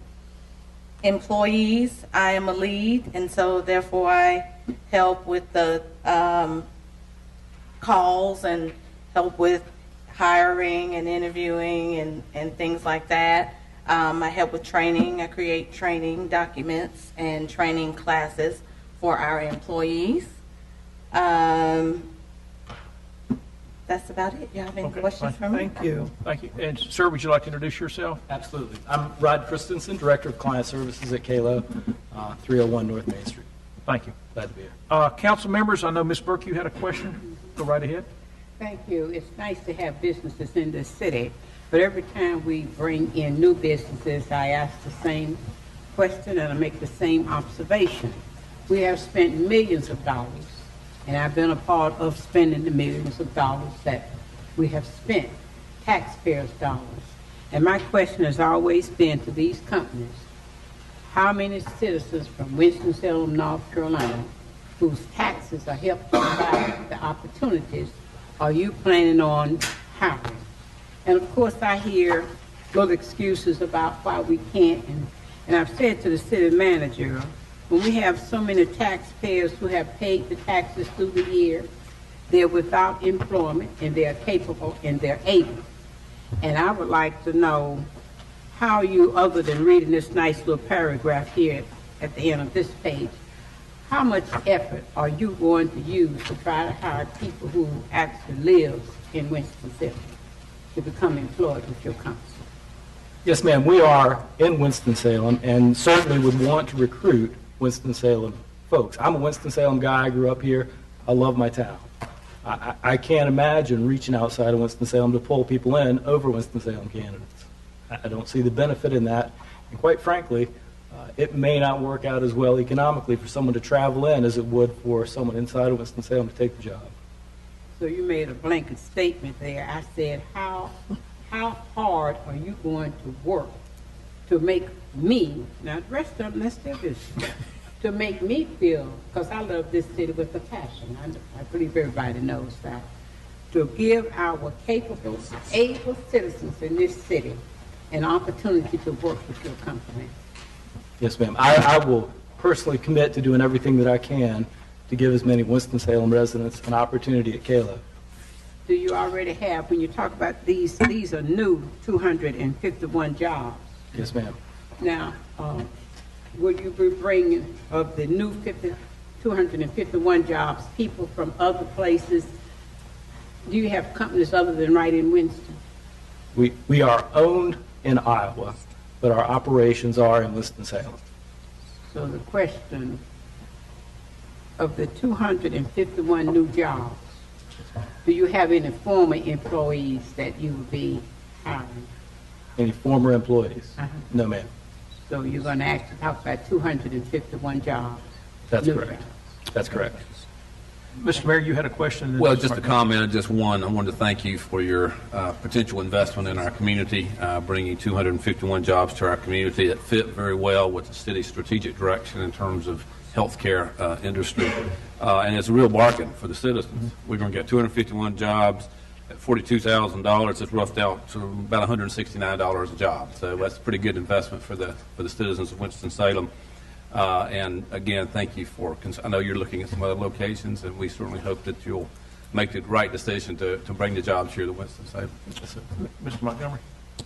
employees. I am a lead, and so therefore I help with the calls and help with hiring and interviewing and things like that. I help with training. I create training documents and training classes for our employees. That's about it. You have any questions for me? Thank you. Thank you. And sir, would you like to introduce yourself? Absolutely. I'm Rod Christensen, Director of Client Services at Kalo, 301 North Main Street. Thank you. Glad to be here. Council members, I know Ms. Burke, you had a question. Go right ahead. Thank you. It's nice to have businesses in this city, but every time we bring in new businesses, I ask the same question and I make the same observation. We have spent millions of dollars, and I've been a part of spending the millions of dollars that we have spent, taxpayers' dollars. And my question has always been to these companies, how many citizens from Winston-Salem, North Carolina, whose taxes are helped provide the opportunities, are you planning on hiring? And of course, I hear little excuses about why we can't, and I've said to the city manager, when we have so many taxpayers who have paid the taxes through the year, they're without employment, and they're capable, and they're able. And I would like to know how you, other than reading this nice little paragraph here at the end of this page, how much effort are you going to use to try to hire people who actually live in Winston-Salem to become employed with your company? Yes, ma'am. We are in Winston-Salem and certainly would want to recruit Winston-Salem folks. I'm a Winston-Salem guy. I grew up here. I love my town. I can't imagine reaching outside of Winston-Salem to pull people in over Winston-Salem candidates. I don't see the benefit in that. And quite frankly, it may not work out as well economically for someone to travel in as it would for someone inside of Winston-Salem to take the job. So you made a blanket statement there. I said, how hard are you going to work to make me, now the rest of them, that's their business, to make me feel, because I love this city with a passion, I believe everybody knows that, to give our capable, able citizens in this city an opportunity to work with your company. Yes, ma'am. I will personally commit to doing everything that I can to give as many Winston-Salem residents an opportunity at Kalo. Do you already have, when you talk about these are new 251 jobs. Yes, ma'am. Now, will you be bringing of the new 251 jobs, people from other places? Do you have companies other than right in Winston? We are owned in Iowa, but our operations are in Winston-Salem. So the question of the 251 new jobs, do you have any former employees that you would be hiring? Any former employees? No, ma'am. So you're going to actually talk about 251 jobs? That's correct. That's correct. Mr. Mayor, you had a question? Well, just a comment, just one. I wanted to thank you for your potential investment in our community, bringing 251 jobs to our community that fit very well with the city's strategic direction in terms of healthcare industry. And it's a real bargain for the citizens. We're going to get 251 jobs at $42,000. It's roughed out to about $169 a job. So that's a pretty good investment for the citizens of Winston-Salem. And again, thank you for, I know you're looking at some other locations, and we certainly hope that you'll make the right decision to bring the jobs here to Winston-Salem. Mr. Montgomery?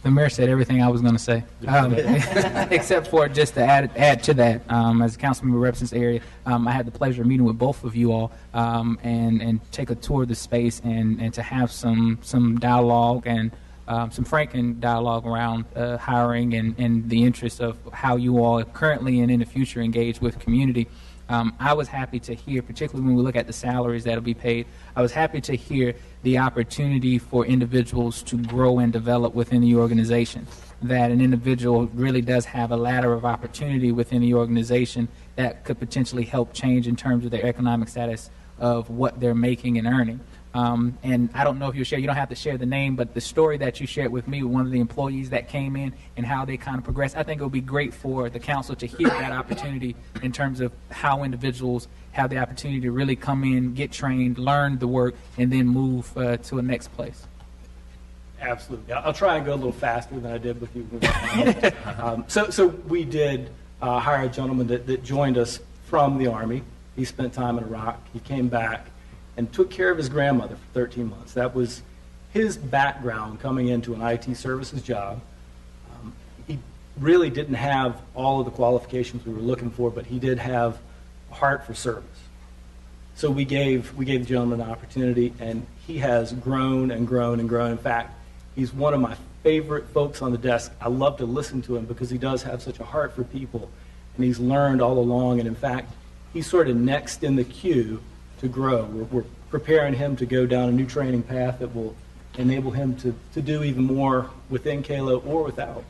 The mayor said everything I was going to say, except for just to add to that. As a council member reps this area, I had the pleasure of meeting with both of you all and take a tour of the space and to have some dialogue and some frank dialogue around hiring and the interest of how you all currently and in the future engage with community. I was happy to hear, particularly when we look at the salaries that will be paid, I was happy to hear the opportunity for individuals to grow and develop within the organization, that an individual really does have a ladder of opportunity within the organization that could potentially help change in terms of their economic status of what they're making and earning. And I don't know if you'll share, you don't have to share the name, but the story that you shared with me with one of the employees that came in and how they kind of progressed, I think it would be great for the council to hear that opportunity in terms of how individuals have the opportunity to really come in, get trained, learn the work, and then move to a next place. Absolutely. I'll try and go a little faster than I did with you. So we did hire a gentleman that joined us from the Army. He spent time in Iraq. He came back and took care of his grandmother for 13 months. That was his background coming into an IT services job. He really didn't have all of the qualifications we were looking for, but he did have a heart for service. So we gave the gentleman an opportunity, and he has grown and grown and grown. In fact, he's one of my favorite folks on the desk. I love to listen to him because he does have such a heart for people, and he's learned all along. And in fact, he's sort of next in the queue to grow. We're preparing him to go down a new training path that will enable him to do even more within KALO or without.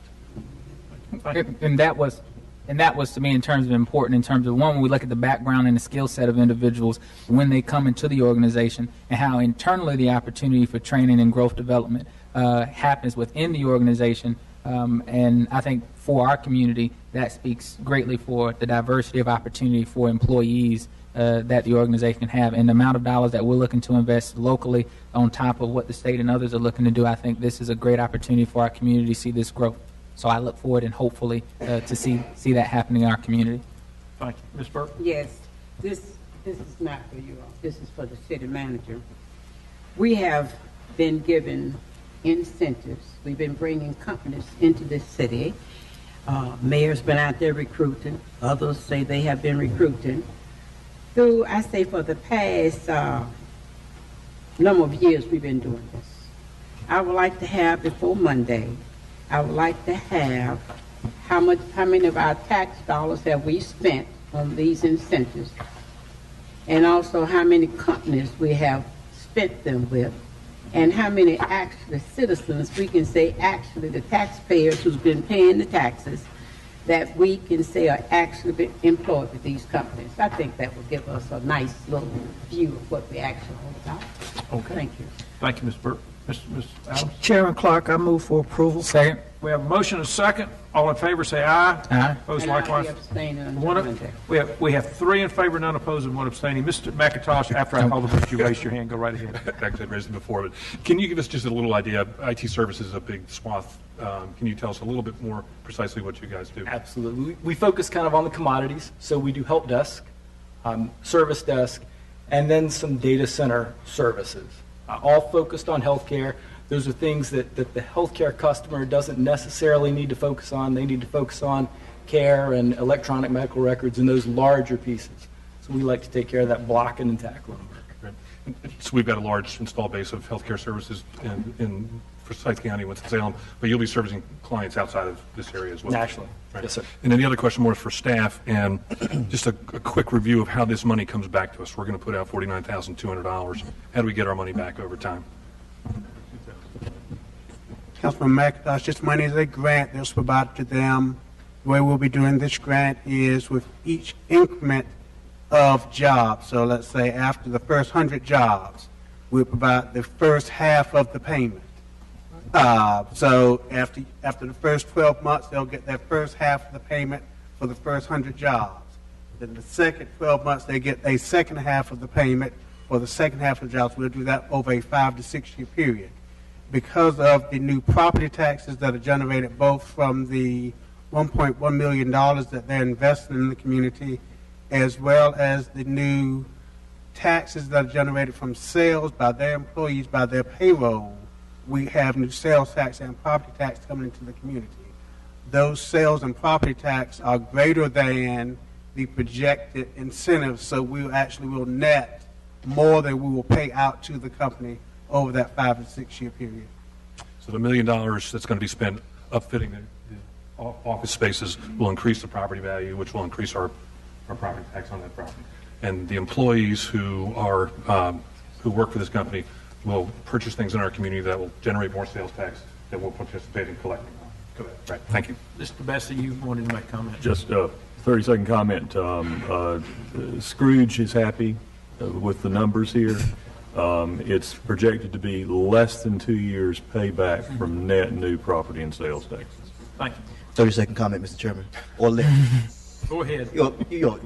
And that was to me in terms of important, in terms of one, when we look at the background and the skill set of individuals when they come into the organization, and how internally the opportunity for training and growth development happens within the organization. And I think for our community, that speaks greatly for the diversity of opportunity for employees that the organization can have, and the amount of dollars that we're looking to invest locally on top of what the state and others are looking to do. I think this is a great opportunity for our community to see this growth. So I look forward and hopefully to see that happening in our community. Thank you. Ms. Burke? Yes, this is not for you all. This is for the city manager. We have been given incentives. We've been bringing companies into this city. Mayor's been out there recruiting. Others say they have been recruiting. Through, I say, for the past number of years we've been doing this. I would like to have, before Monday, I would like to have how many of our tax dollars have we spent on these incentives, and also how many companies we have spent them with, and how many actually citizens we can say actually the taxpayers who's been paying the taxes that we can say are actually been employed with these companies. I think that will give us a nice little view of what we actually about. Okay. Thank you. Thank you, Ms. Burke. Ms. Adams? Chairman Clark, I move for approval. Second. We have a motion and a second. All in favor say aye. Aye. Opposed And I'll likewise. be abstaining on One Monday. we have 3 in favor, none opposed, and 1 abstaining. Mr. McIntosh, after I call the vote, you raise your hand. Go right ahead. Actually, I'd raised it before, but can you give us just a little idea? IT services is a big swath. Can you tell us a little bit more precisely what you guys do? Absolutely. We focus kind of on the commodities. So we do help desk, service desk, and then some data center services, all focused on healthcare. Those are things that the healthcare customer doesn't necessarily need to focus on. They need to focus on care and electronic medical records and those larger pieces. So we like to take care of that blocking and tackling work. So we've got a large installed base of healthcare services in Forsyth County, Winston-Salem, but you'll be servicing clients outside of this area as well. Naturally. Right. Yes, sir. And then the other question more is for staff, and just a quick review of how this money comes back to us. We're going to put out $49,200. How do we get our money back over time? Councilman McIntosh, this money is a grant that's provided to them. The way we'll be doing this grant is with each increment of jobs. So let's say after the first 100 jobs, we'll provide the first half of the payment. So after the first 12 months, they'll get their first half of the payment for the first 100 jobs. Then the second 12 months, they get a second half of the payment for the second half of the jobs. We'll do that over a 5 to 6 year period. Because of the new property taxes that are generated both from the $1.1 million that they're investing in the community, as well as the new taxes that are generated from sales by their employees, by their payroll, we have new sales tax and property tax coming into the community. Those sales and property tax are greater than the projected incentives, so we will net more than we will pay out to the company over that 5 to 6 year period. So the $1 million that's going to be spent upfitting the office spaces will increase the property value, which will increase our property tax on that property. And the employees who work for this company will purchase things in our community that will generate more sales tax that we'll participate in collecting. Correct. Right. Thank you. Mr. Bessie, you wanted to make a comment. Just a 30-second comment. Scrooge is happy with the numbers here. It's projected to be less than 2 years payback from net new property and sales taxes. Thank you. 30-second comment, Mr. Chairman. Or less. Go ahead.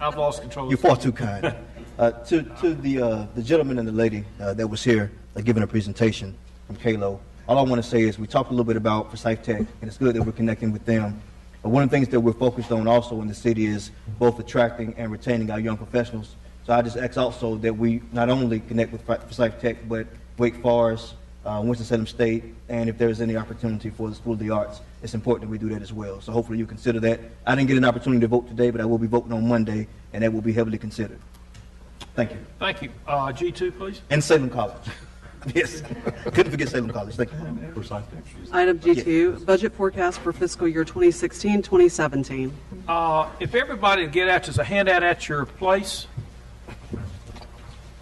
I've lost control. You're far too kind. To the gentleman and the lady that was here giving a presentation from Kalo, all I want to say is we talked a little bit about Forsyth Tech, and it's good that we're connecting with them. But one of the things that we're focused on also in the city is both attracting and retaining our young professionals. So I just ask also that we not only connect with Forsyth Tech, but Wake Forest, Winston-Salem State, and if there's any opportunity for the School of the Arts, it's important that we do that as well. So hopefully you consider that. I didn't get an opportunity to vote today, but I will be voting on Monday, and that will be heavily considered. Thank you. Thank you. G2, please. And Salem College. Yes. Couldn't forget Salem College. Thank you. Item G2, budget forecast for fiscal year 2016-2017. If everybody get out, there's a handout at your place.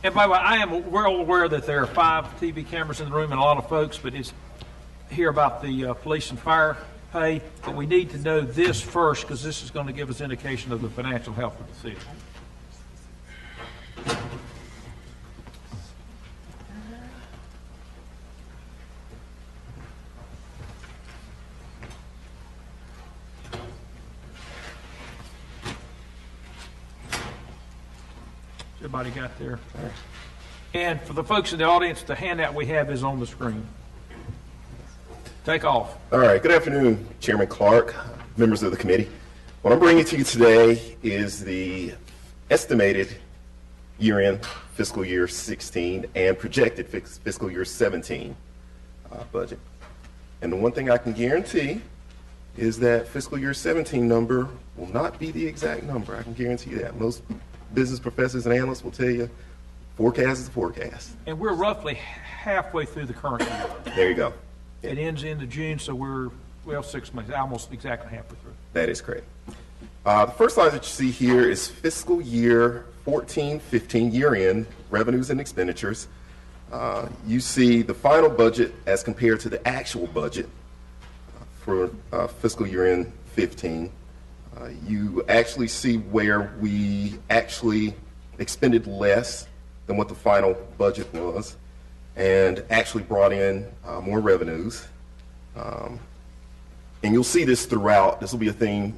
And by the way, we're all aware that there are 5 TV cameras in the room and a lot of folks, but it's here about the police and fire pay. But we need to know this first because this is going to give us indication of the financial health of the city. Everybody got there? And for the folks in the audience, the handout we have is on the screen. Take off. All right. Good afternoon, Chairman Clark, members of the committee. What I'm bringing to you today is the estimated year-end fiscal year 16 and projected fiscal year 17 budget. And the one thing I can guarantee is that fiscal year 17 number will not be the exact number. I can guarantee you that. Most business professors and analysts will tell you forecast is a forecast. And we're roughly halfway through the current year. There you go. Yeah. It ends into June, so we're, 6 months, almost exactly halfway through. That is correct. The first slide that you see here is fiscal year 14-15 year-end revenues and expenditures. You see the final budget as compared to the actual budget for fiscal year-end 15. You actually see where we actually expended less than what the final budget was and actually brought in more revenues. And you'll see this throughout. This will be a theme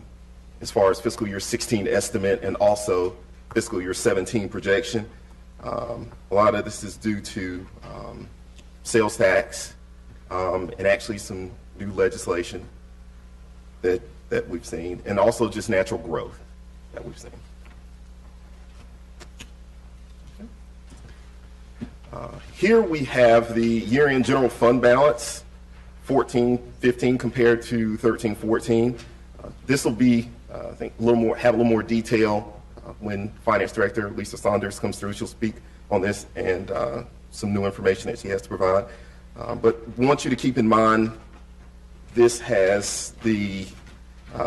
as far as fiscal year 16 estimate and also fiscal year 17 projection. A lot of this is due to sales tax and actually some new legislation that we've seen, and also just natural growth that we've seen. Here we have the year-end general fund balance, 14-15 compared to 13-14. This will be, I think, have a little more detail when Finance Director Lisa Saunders comes through. She'll speak on this and some new information that she has to provide. But I want you to keep in mind this has the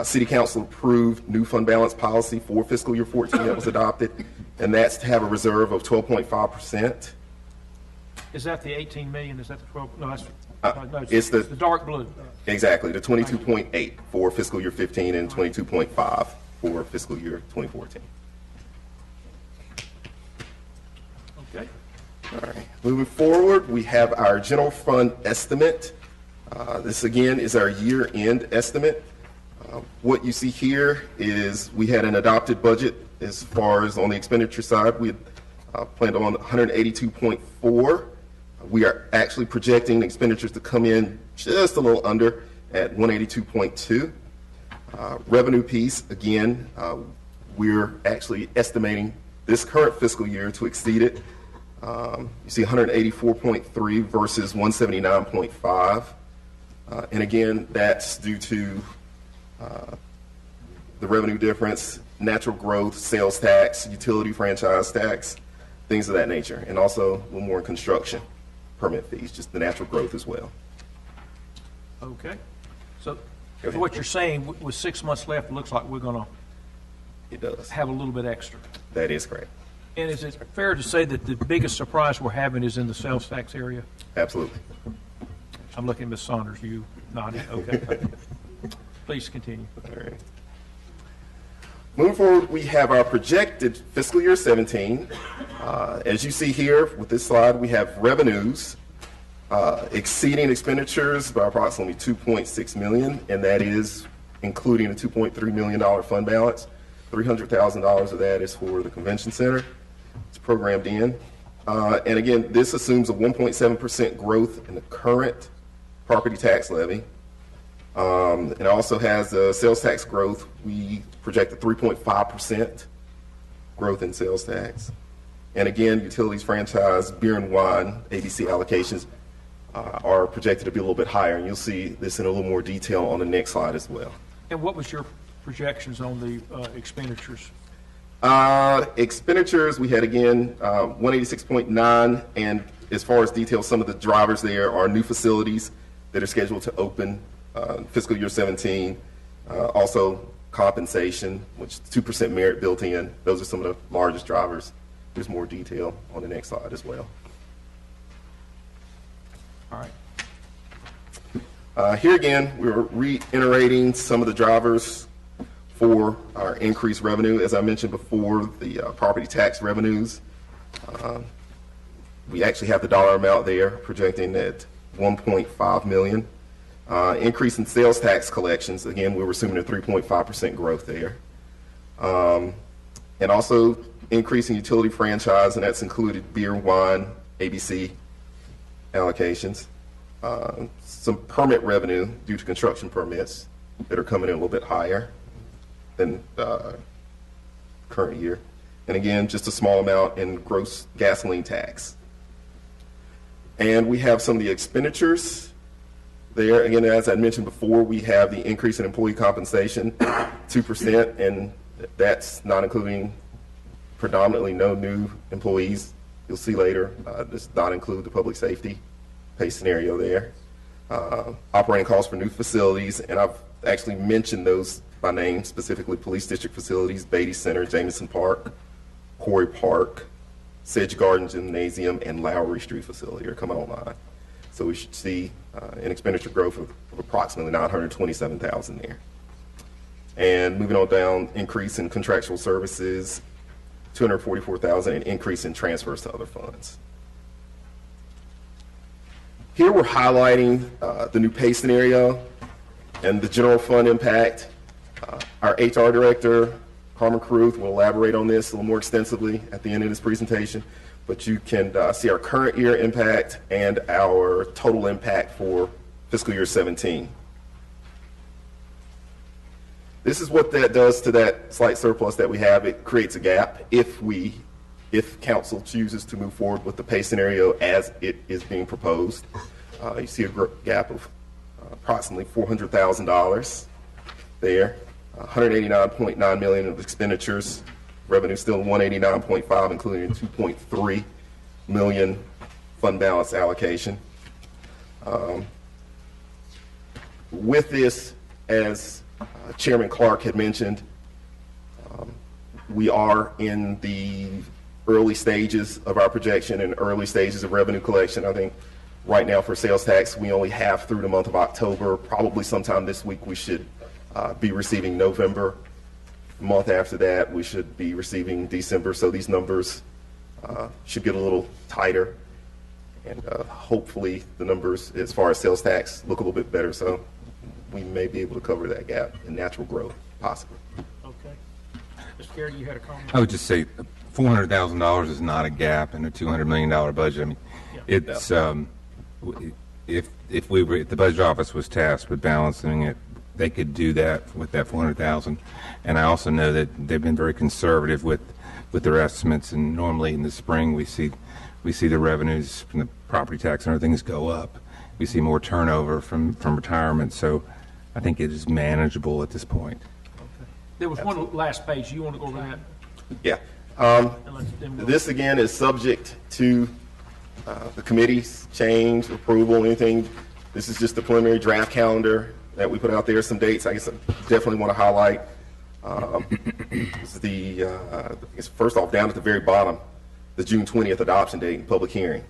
City Council approved new fund balance policy for fiscal year 14 that was adopted, and that's to have a reserve of 12.5%. Is that the 18 million? Is that the 12? No, that's no, it's the dark blue. Exactly, the 22.8 for fiscal year 15 and 22.5 for fiscal year 2014. Okay. All right. Moving forward, we have our general fund estimate. This again is our year-end estimate. What you see here is we had an adopted budget as far as on the expenditure side. We had planned on 182.4. We are actually projecting expenditures to come in just a little under at 182.2. Revenue piece, again, we're actually estimating this current fiscal year to exceed it. You see 184.3 versus 179.5. And again, that's due to the revenue difference, natural growth, sales tax, utility franchise tax, things of that nature, and also a little more in construction permit fees, just the natural growth as well. Okay. So what you're saying, with 6 months left, it looks like we're going to have a little bit extra. That is correct. And is it fair to say that the biggest surprise we're having is in the sales tax area? Absolutely. I'm looking at Ms. Saunders. You nodding. Okay. Please continue. All right. Moving forward, we have our projected fiscal year 17. As you see here with this slide, we have revenues exceeding expenditures by approximately $2.6 million, and that is including a $2.3 million fund balance. $300,000 of that is for the convention center. It's programmed in. And again, this assumes a 1.7% growth in the current property tax levy. It also has a sales tax growth. We project a 3.5% growth in sales tax. And again, utilities, franchise, beer and wine, ABC allocations are projected to be a little bit higher. And you'll see this in a little more detail on the next slide as well. And what was your projections on the expenditures? Expenditures, we had again 186.9, and as far as details, some of the drivers there are new facilities that are scheduled to open fiscal year 17. Also compensation, which is 2% merit built in. Those are some of the largest drivers. There's more detail on the next slide as well. All right. Here again, we're reiterating some of the drivers for our increased revenue. As I mentioned before, the property tax revenues, we actually have the dollar amount there, projecting at $1.5 million. Increase in sales tax collections, again, we were assuming a 3.5% growth there. And also increasing utility franchise, and that's included beer, wine, ABC allocations. Some permit revenue due to construction permits that are coming in a little bit higher than current year. And again, just a small amount in gross gasoline tax. And we have some of the expenditures there. Again, as I mentioned before, we have the increase in employee compensation, 2%, and that's not including predominantly no new employees. You'll see later, does not include the public safety pay scenario there. Operating costs for new facilities, and I've actually mentioned those by name, specifically police district facilities, Beatty Center, Jameson Park, Quarry Park, Sedge Garden Gymnasium, and Lowry Street facility are coming online. So we should see an expenditure growth of approximately $927,000 there. And moving on down, increase in contractual services, $244,000, and increase in transfers to other funds. Here we're highlighting the new pay scenario and the general fund impact. Our HR director, Carmen Caruth, will elaborate on this a little more extensively at the end of this presentation, but you can see our current year impact and our total impact for fiscal year 17. This is what that does to that slight surplus that we have. It creates a gap if council chooses to move forward with the pay scenario as it is being proposed. You see a gap of approximately $400,000 there. $189.9 million of expenditures. Revenue still $189.5, including a $2.3 million fund balance allocation. With this, as Chairman Clark had mentioned, we are in the early stages of our projection and early stages of revenue collection. I think right now for sales tax, we only have through the month of October. Probably sometime this week we should be receiving November. The month after that, we should be receiving December. So these numbers should get a little tighter. And hopefully the numbers as far as sales tax look a little bit better. So we may be able to cover that gap in natural growth, possibly. Okay. Mr. Gary, you had a comment? I would just say $400,000 is not a gap in a $200 million budget. I mean, it's if the budget office was tasked with balancing it, they could do that with that $400,000. And I also know that they've been very conservative with their estimates. And normally in the spring we see the revenues from the property tax and other things go up. We see more turnover from retirement. So I think it is manageable at this point. Okay. There was one last page. You want to go over that? Yeah. This again is subject to the committee's change, approval, anything. This is just the preliminary draft calendar that we put out there. Some dates I guess I definitely want to highlight. It's first off, down at the very bottom, the June 20th adoption date and public hearing.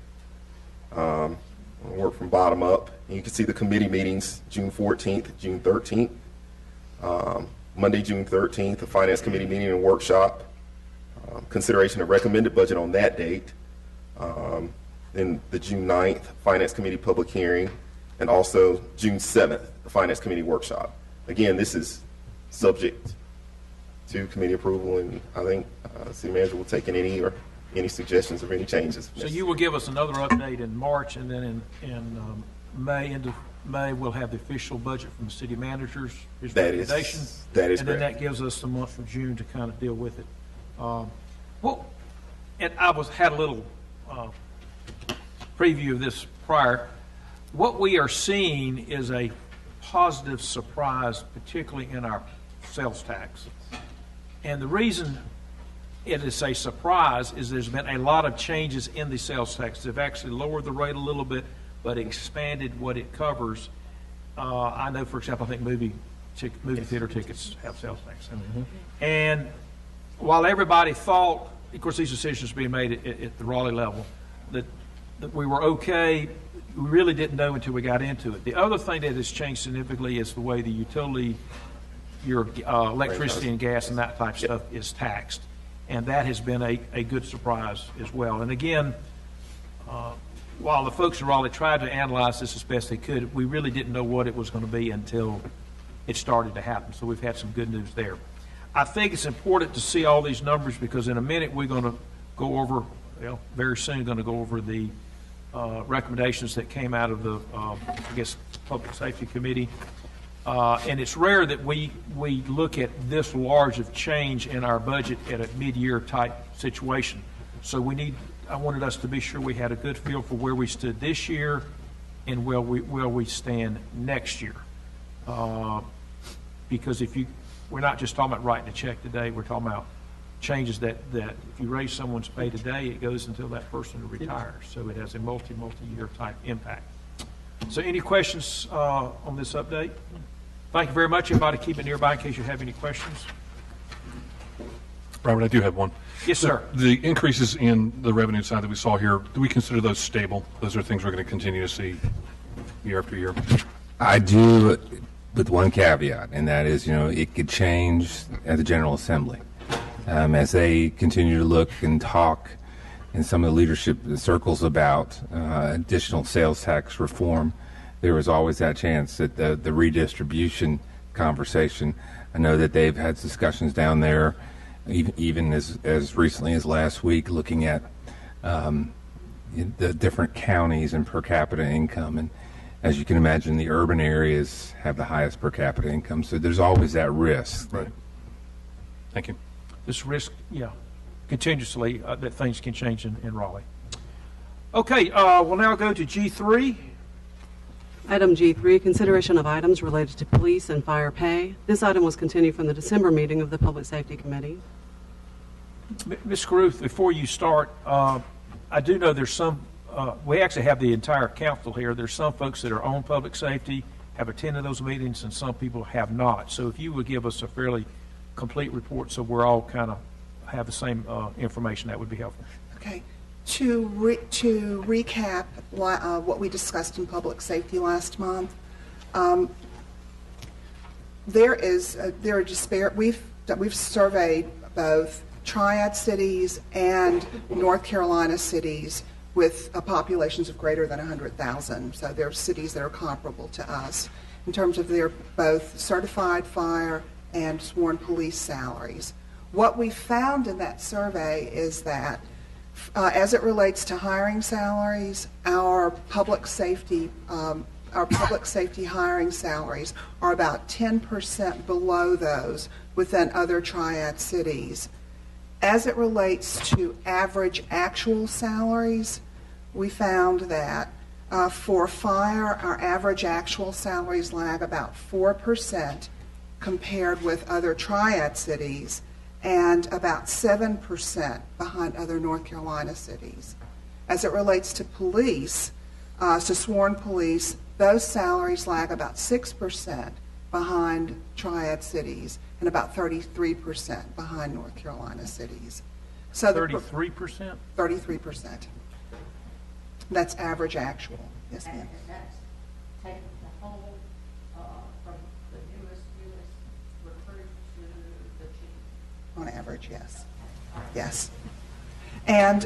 I'll work from bottom up. And you can see the committee meetings, June 14th, June 13th. Monday, June 13th, a Finance Committee meeting and workshop. Consideration of recommended budget on that date. Then the June 9th, Finance Committee public hearing, and also June 7th, the Finance Committee workshop. Again, this is subject to committee approval, and I think City Manager will take in any suggestions or any changes. So you will give us another update in March, and then in May, end of May, we'll have the official budget from the city managers, his recommendation. That is and then correct. that gives us the month of June to kind of deal with it. Well, and I had a little preview of this prior. What we are seeing is a positive surprise, particularly in our sales tax. And the reason it is a surprise is there's been a lot of changes in the sales tax. They've actually lowered the rate a little bit, but expanded what it covers. I know, for example, I think movie theater tickets have sales tax. And while everybody thought, of course, these decisions are being made at the Raleigh level, that we were okay, we really didn't know until we got into it. The other thing that has changed significantly is the way the utility, your electricity and gas and that type of stuff is taxed. And that has been a good surprise as well. And again, while the folks in Raleigh tried to analyze this as best they could, we really didn't know what it was going to be until it started to happen. So we've had some good news there. I think it's important to see all these numbers because in a minute we're going to go over, very soon going to go over the recommendations that came out of the, Public Safety Committee. And it's rare that we look at this large of change in our budget at a mid-year type situation. So I wanted us to be sure we had a good feel for where we stood this year and where we stand next year. Because we're not just talking about writing a check today, we're talking about changes that if you raise someone's pay today, it goes until that person retires. So it has a multi-year type impact. So any questions on this update? Thank you very much. Everybody keep it nearby in case you have any questions. Robert, I do have one. Yes, sir. The increases in the revenue side that we saw here, do we consider those stable? Those are things we're going to continue to see year after year? I do, with one caveat, and that is, it could change at the General Assembly. As they continue to look and talk in some of the leadership circles about additional sales tax reform, there was always that chance that the redistribution conversation, I know that they've had discussions down there, even as recently as last week, looking at the different counties and per capita income. And as you can imagine, the urban areas have the highest per capita income, so there's always that risk. Right. Thank you. This risk, continuously that things can change in Raleigh. Okay, we'll now go to G3. Item G3, consideration of items related to police and fire pay. This item was continued from the December meeting of the Public Safety Committee. Ms. Caruth, before you start, I do know there's some, we actually have the entire council here. There's some folks that are on public safety, have attended those meetings, and some people have not. So if you would give us a fairly complete report so we're all kind of have the same information, that would be helpful. Okay. To recap what we discussed in public safety last month, we've surveyed both Triad cities and North Carolina cities with populations of greater than 100,000. So they're cities that are comparable to us in terms of their both certified fire and sworn police salaries. What we found in that survey is that as it relates to hiring salaries, our public safety hiring salaries are about 10% below those within other Triad cities. As it relates to average actual salaries, we found that for fire, our average actual salaries lag about 4% compared with other Triad cities, and about 7% behind other North Carolina cities. As it relates to police, to sworn police, those salaries lag about 6% behind Triad cities and about 33% behind North Carolina cities. So 33%? 33%. That's average actual. Yes, ma'am. And that's taking the whole, from the newest recruit average, yes. Yes. And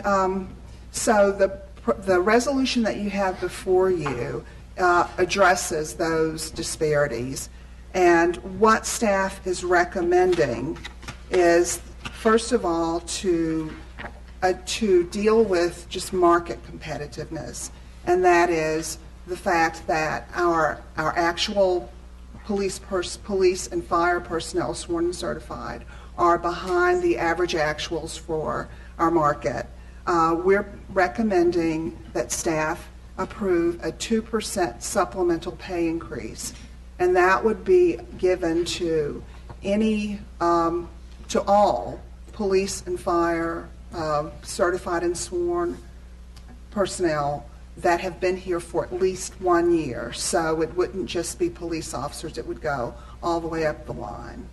so the resolution that you have before you addresses those disparities. And what staff is recommending is, first of all, to deal with just market competitiveness, and that is the fact that our actual police and fire personnel, sworn and certified, are behind the average actuals for our market. We're recommending that staff approve a 2% supplemental pay increase, and that would be given to to all police and fire certified and sworn personnel that have been here for at least 1 year. So it wouldn't just be police officers, it would go all the way up the line.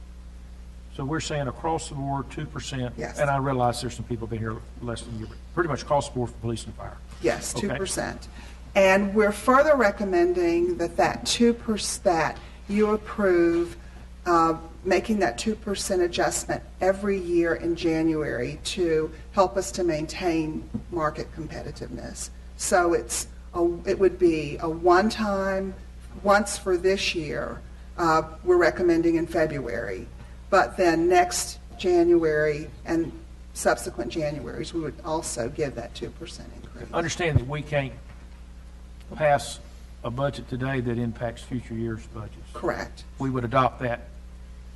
So we're saying across the board, 2%. Yes. And I realize there's some people been here less than a year, but pretty much across the board for police and fire. Yes, Okay. 2%. And we're further recommending that 2%, that you approve making that 2% adjustment every year in January to help us to maintain market competitiveness. So it would be a one-time, once for this year, we're recommending in February, but then next January and subsequent Januaries, we would also give that 2% increase. Understand that we can't pass a budget today that impacts future years' budgets. Correct. We would adopt that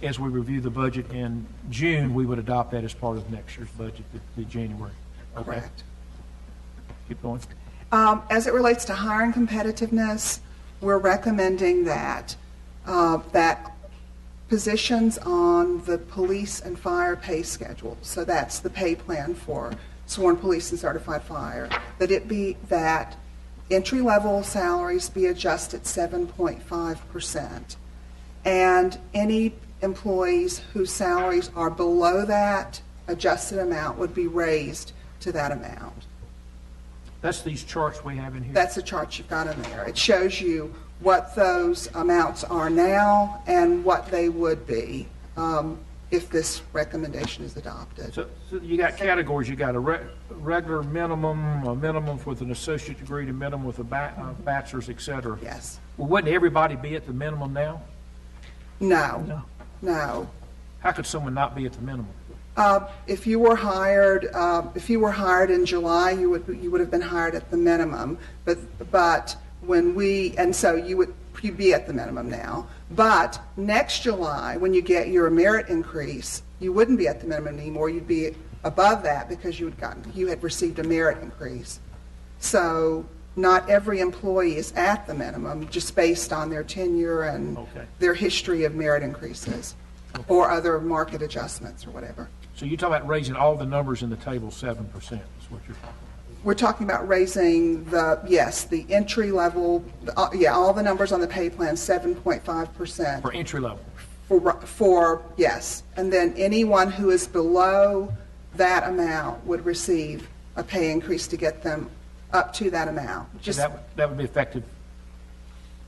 as we review the budget in June. We would adopt that as part of next year's budget, the January. Okay. Correct. Keep going. As it relates to hiring competitiveness, we're recommending that positions on the police and fire pay schedule, so that's the pay plan for sworn police and certified fire, that entry-level salaries be adjusted 7.5%, and any employees whose salaries are below that adjusted amount would be raised to that amount. That's these charts we have in here. That's the chart you've got in there. It shows you what those amounts are now and what they would be if this recommendation is adopted. So you got categories. You got a regular minimum, a minimum with an associate degree, a minimum with a bachelor's, et cetera. Yes. Well, wouldn't everybody be at the minimum now? No. How could someone not be at the minimum? If you were hired in July, you would have been hired at the minimum. But so you'd be at the minimum now. But next July, when you get your merit increase, you wouldn't be at the minimum anymore. You'd be above that because you had received a merit increase. So not every employee is at the minimum, just based on their tenure and their history of merit increases or other market adjustments or whatever. So you're talking about raising all the numbers in the table 7% is what you're talking about. We're talking about raising the entry level, all the numbers on the pay plan, 7.5%. For entry level? Yes. And then anyone who is below that amount would receive a pay increase to get them up to that amount. So that would be effective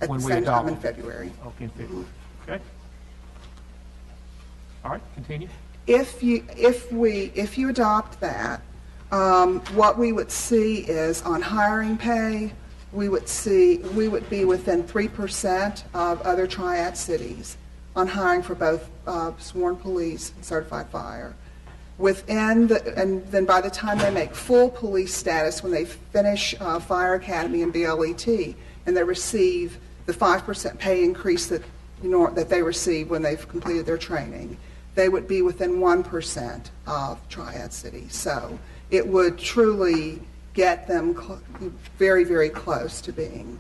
at when the we same adopt time in it? February. Okay, in February. Okay. All right, continue. If you adopt that, what we would see is on hiring pay, we would be within 3% of other triad cities on hiring for both sworn police and certified fire. And then by the time they make full police status, when they finish fire academy and BLET, and they receive the 5% pay increase that they receive when they've completed their training, they would be within 1% of triad cities. So it would truly get them very, very close to being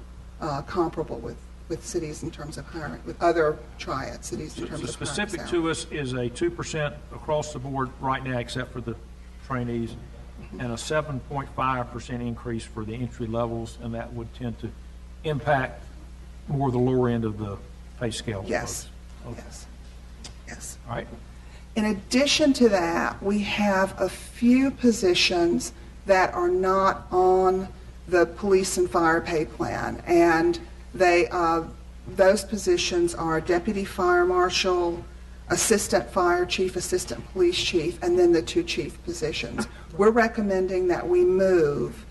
comparable with cities in terms of hiring, with other triad cities in terms of hiring. Specific to us is a 2% across the board right now, except for the trainees, and a 7.5% increase for the entry levels, and that would tend to impact more the lower end of the pay scale. Yes. Okay. Yes. All right. In addition to that, we have a few positions that are not on the police and fire pay plan, and those positions are deputy fire marshal, assistant fire chief, assistant police chief, and then the 2 chief positions. We're recommending that we move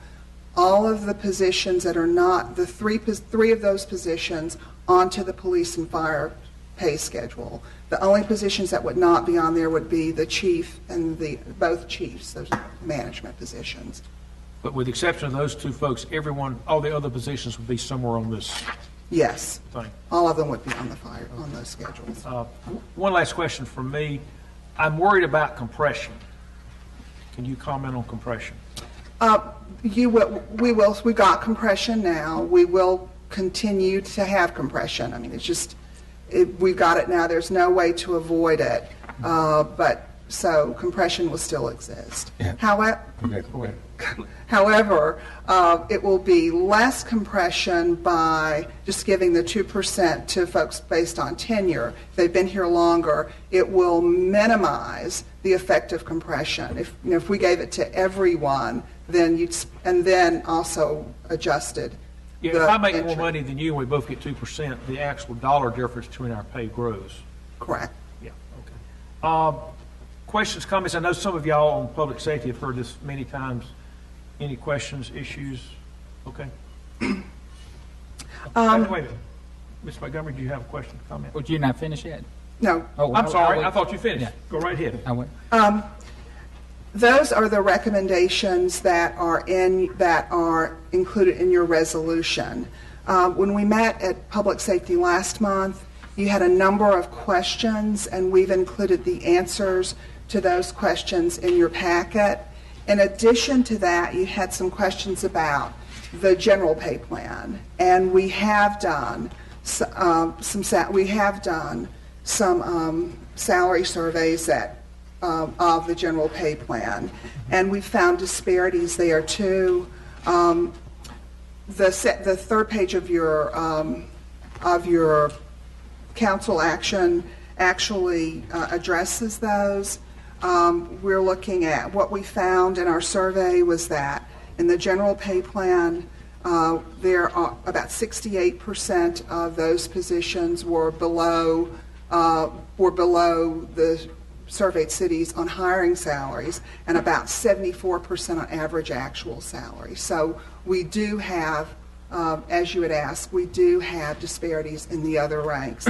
all of the positions that are not, the three of those positions onto the police and fire pay schedule. The only positions that would not be on there would be the chief and both chiefs, those management positions. But with the exception of those 2 folks, all the other positions would be somewhere on this Yes. thing. All of them would be on those schedules. One last question from me. I'm worried about compression. Can you comment on compression? We got compression now. We will continue to have compression. I mean, it's just, we've got it now. There's no way to avoid it. So compression will still exist. Yeah. However, it will be less compression by just giving the 2% to folks based on tenure. If they've been here longer, it will minimize the effect of compression. If we gave it to everyone, and then also adjusted. Yeah, if I make more money than you and we both get 2%, the actual dollar difference between our pay grows. Correct. Yeah, okay. Questions, comments? I know some of y'all on public safety have heard this many times. Any questions, issues? Okay. Wait a minute. Ms. Montgomery, do you have a question, comment? Well, you're not finished yet? No. Oh, I'm sorry. I thought you finished. Yeah. Go right ahead. I went. Those are the recommendations that are included in your resolution. When we met at Public Safety last month, you had a number of questions, and we've included the answers to those questions in your packet. In addition to that, you had some questions about the general pay plan, and we have done some salary surveys of the general pay plan, and we found disparities there too. The third page of your council action actually addresses those. We're looking at what we found in our survey was that in the general pay plan, there are about 68% of those positions were below the surveyed cities on hiring salaries, and about 74% on average actual salary. So we do have, as you had asked, we do have disparities in the other ranks.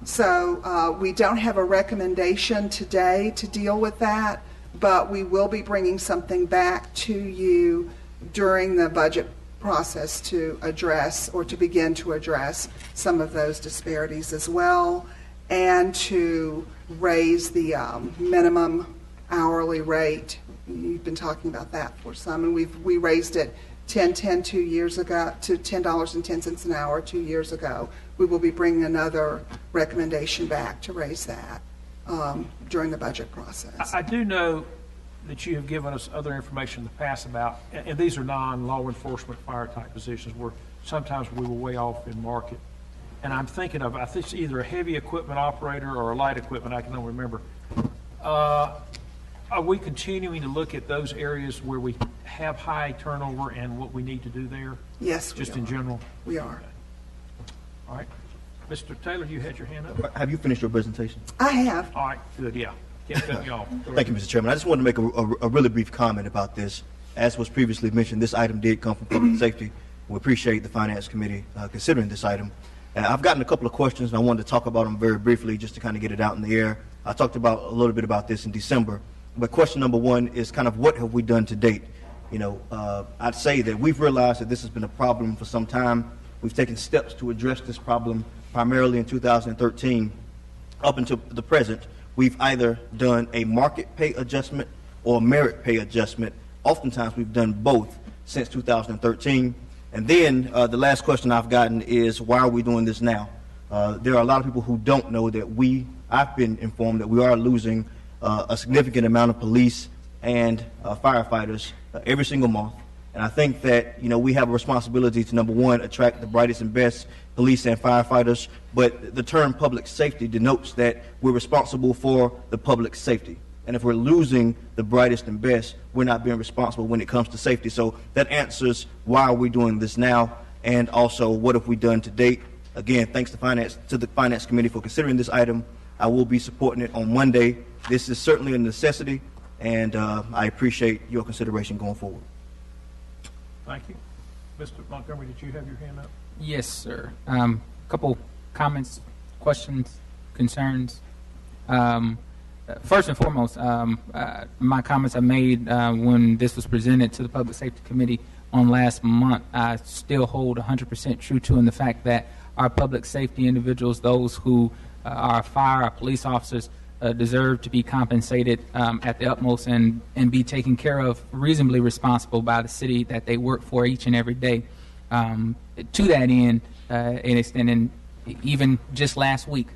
So we don't have a recommendation today to deal with that, but we will be bringing something back to you during the budget process to address or to begin to address some of those disparities as well, and to raise the minimum hourly rate. You've been talking about that for some, and we raised it 2 years ago to $10.10 an hour 2 years ago. We will be bringing another recommendation back to raise that during the budget process. I do know that you have given us other information in the past about, and these are non-law enforcement fire type positions where sometimes we were way off in market. And I'm thinking of, I think it's either a heavy equipment operator or a light equipment, I don't remember. Are we continuing to look at those areas where we have high turnover and what we need to do there? Yes, we Just are. in general? We are. All right. Mr. Taylor, you had your hand up? Have you finished your presentation? I have. All right, good, yeah. Can't cut you off. Thank you, Mr. Chairman. I just wanted to make a really brief comment about this. As was previously mentioned, this item did come from Public Safety. We appreciate the Finance Committee considering this item. I've gotten a couple of questions, and I wanted to talk about them very briefly just to kind of get it out in the air. I talked about a little bit about this in December, but question number one is kind of what have we done to date? You know, I'd say that we've realized that this has been a problem for some time. We've taken steps to address this problem primarily in 2013. Up until the present, we've either done a market pay adjustment or a merit pay adjustment. Oftentimes, we've done both since 2013. And then the last question I've gotten is, why are we doing this now? There are a lot of people who don't know that I've been informed that we are losing a significant amount of police and firefighters every single month. And I think that, you know, we have a responsibility to, number one, attract the brightest and best police and firefighters. But the term public safety denotes that we're responsible for the public safety. And if we're losing the brightest and best, we're not being responsible when it comes to safety. So that answers why are we doing this now, and also what have we done to date. Again, thanks to the Finance Committee for considering this item. I will be supporting it on Monday. This is certainly a necessity, and I appreciate your consideration going forward. Thank you. Mr. Montgomery, did you have your hand up? Yes, sir. Couple comments, questions, concerns. First and foremost, my comments I made when this was presented to the Public Safety Committee on last month, I still hold 100% true to in the fact that our public safety individuals, those who are fire, our police officers, deserve to be compensated at the utmost and be taken care of, reasonably responsible by the city that they work for each and every day. To that end, and even just last week,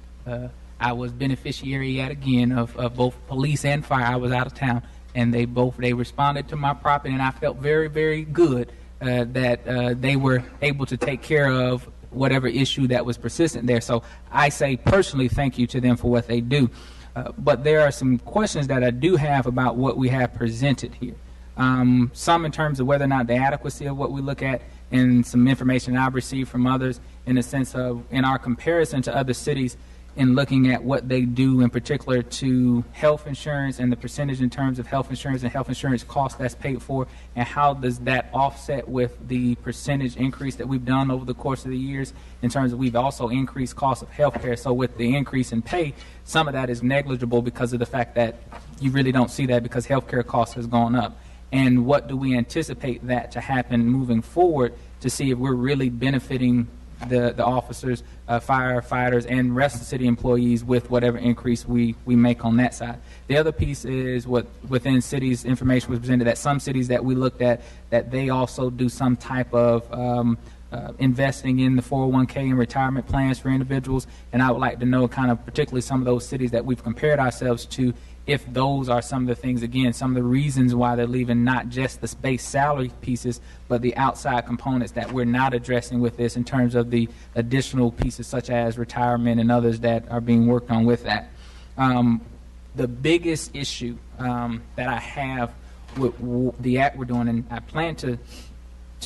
I was beneficiary yet again of both police and fire. I was out of town, and they responded to my property, and I felt very, very good that they were able to take care of whatever issue that was persistent there. So I say personally thank you to them for what they do. But there are some questions that I do have about what we have presented here. Some in terms of whether or not the adequacy of what we look at, and some information I've received from others in the sense of in our comparison to other cities in looking at what they do in particular to health insurance and the percentage in terms of health insurance and health insurance costs that's paid for, and how does that offset with the percentage increase that we've done over the course of the years in terms of we've also increased costs of health care. So with the increase in pay, some of that is negligible because of the fact that you really don't see that because health care costs has gone up. And what do we anticipate that to happen moving forward to see if we're really benefiting the officers, firefighters, and rest of the city employees with whatever increase we make on that side. The other piece is what within cities information was presented that some cities that we looked at, that they also do some type of investing in the 401k and retirement plans for individuals. And I would like to know kind of particularly some of those cities that we've compared ourselves to, if those are some of the things, again, some of the reasons why they're leaving not just the base salary pieces, but the outside components that we're not addressing with this in terms of the additional pieces such as retirement and others that are being worked on with that. The biggest issue that I have with the act we're doing, and I plan to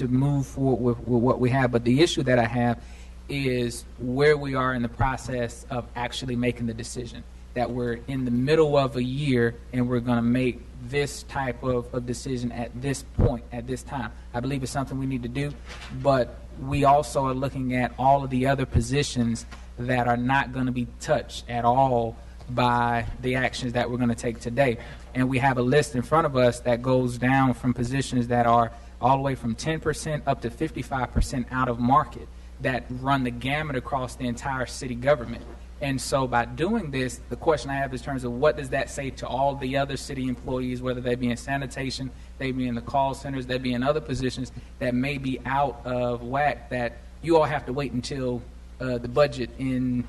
move forward with what we have, but the issue that I have is where we are in the process of actually making the decision. That we're in the middle of a year and we're going to make this type of decision at this point, at this time. I believe it's something we need to do, but we also are looking at all of the other positions that are not going to be touched at all by the actions that we're going to take today. And we have a list in front of us that goes down from positions that are all the way from 10% up to 55% out of market that run the gamut across the entire city government. And so by doing this, the question I have is in terms of what does that say to all the other city employees, whether they be in sanitation, they be in the call centers, they be in other positions that may be out of whack, that you all have to wait until the budget in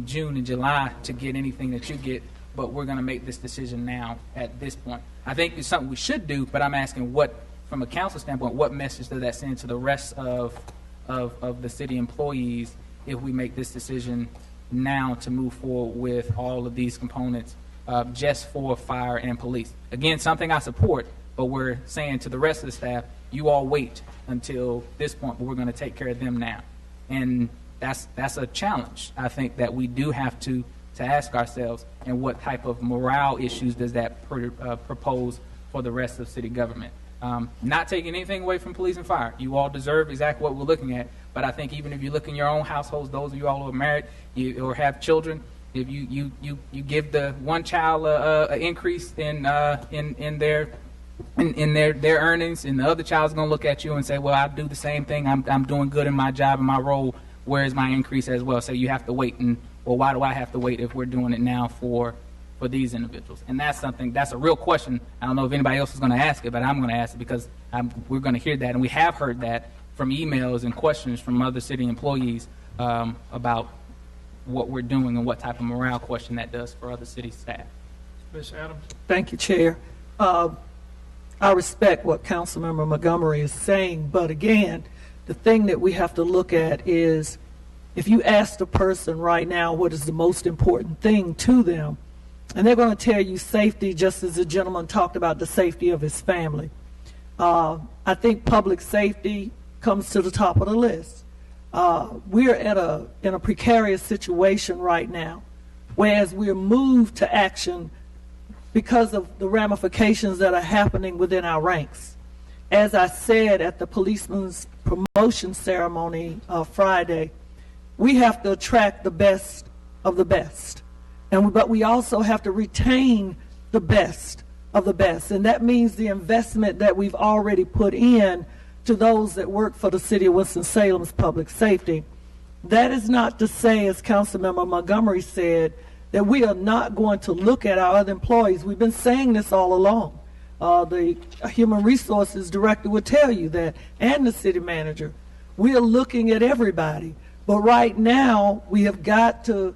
June and July to get anything that you get, but we're going to make this decision now at this point. I think it's something we should do, but I'm asking what, from a council standpoint, what message does that send to the rest of the city employees if we make this decision now to move forward with all of these components just for fire and police? Again, something I support, but we're saying to the rest of the staff, you all wait until this point, but we're going to take care of them now. And that's a challenge, I think, that we do have to ask ourselves, and what type of morale issues does that propose for the rest of city government? Not taking anything away from police and fire. You all deserve exactly what we're looking at. But I think even if you look in your own households, those of you all who are married or have children, if you give the one child an increase in their earnings, and the other child's going to look at you and say, well, I do the same thing. I'm doing good in my job and my role. Where is my increase as well? So you have to wait. And, well, why do I have to wait if we're doing it now for these individuals? And that's a real question. I don't know if anybody else is going to ask it, but I'm going to ask it because we're going to hear that, and we have heard that from emails and questions from other city employees about what we're doing and what type of morale question that does for other city staff. Ms. Adams? Thank you, Chair. I respect what Councilmember Montgomery is saying, but again, the thing that we have to look at is if you ask the person right now what is the most important thing to them, and they're going to tell you safety, just as the gentleman talked about the safety of his family. I think public safety comes to the top of the list. We're in a precarious situation right now. whereas we're moved to action because of the ramifications that are happening within our ranks. As I said at the policeman's promotion ceremony Friday, we have to attract the best of the best, but we also have to retain the best of the best, and that means the investment that we've already put in to those that work for the City of Winston-Salem's public safety. That is not to say, as Councilmember Montgomery said, that we are not going to look at our other employees. We've been saying this all along. The Human Resources Director would tell you that, and the City Manager. We are looking at everybody. But right now, we have got to,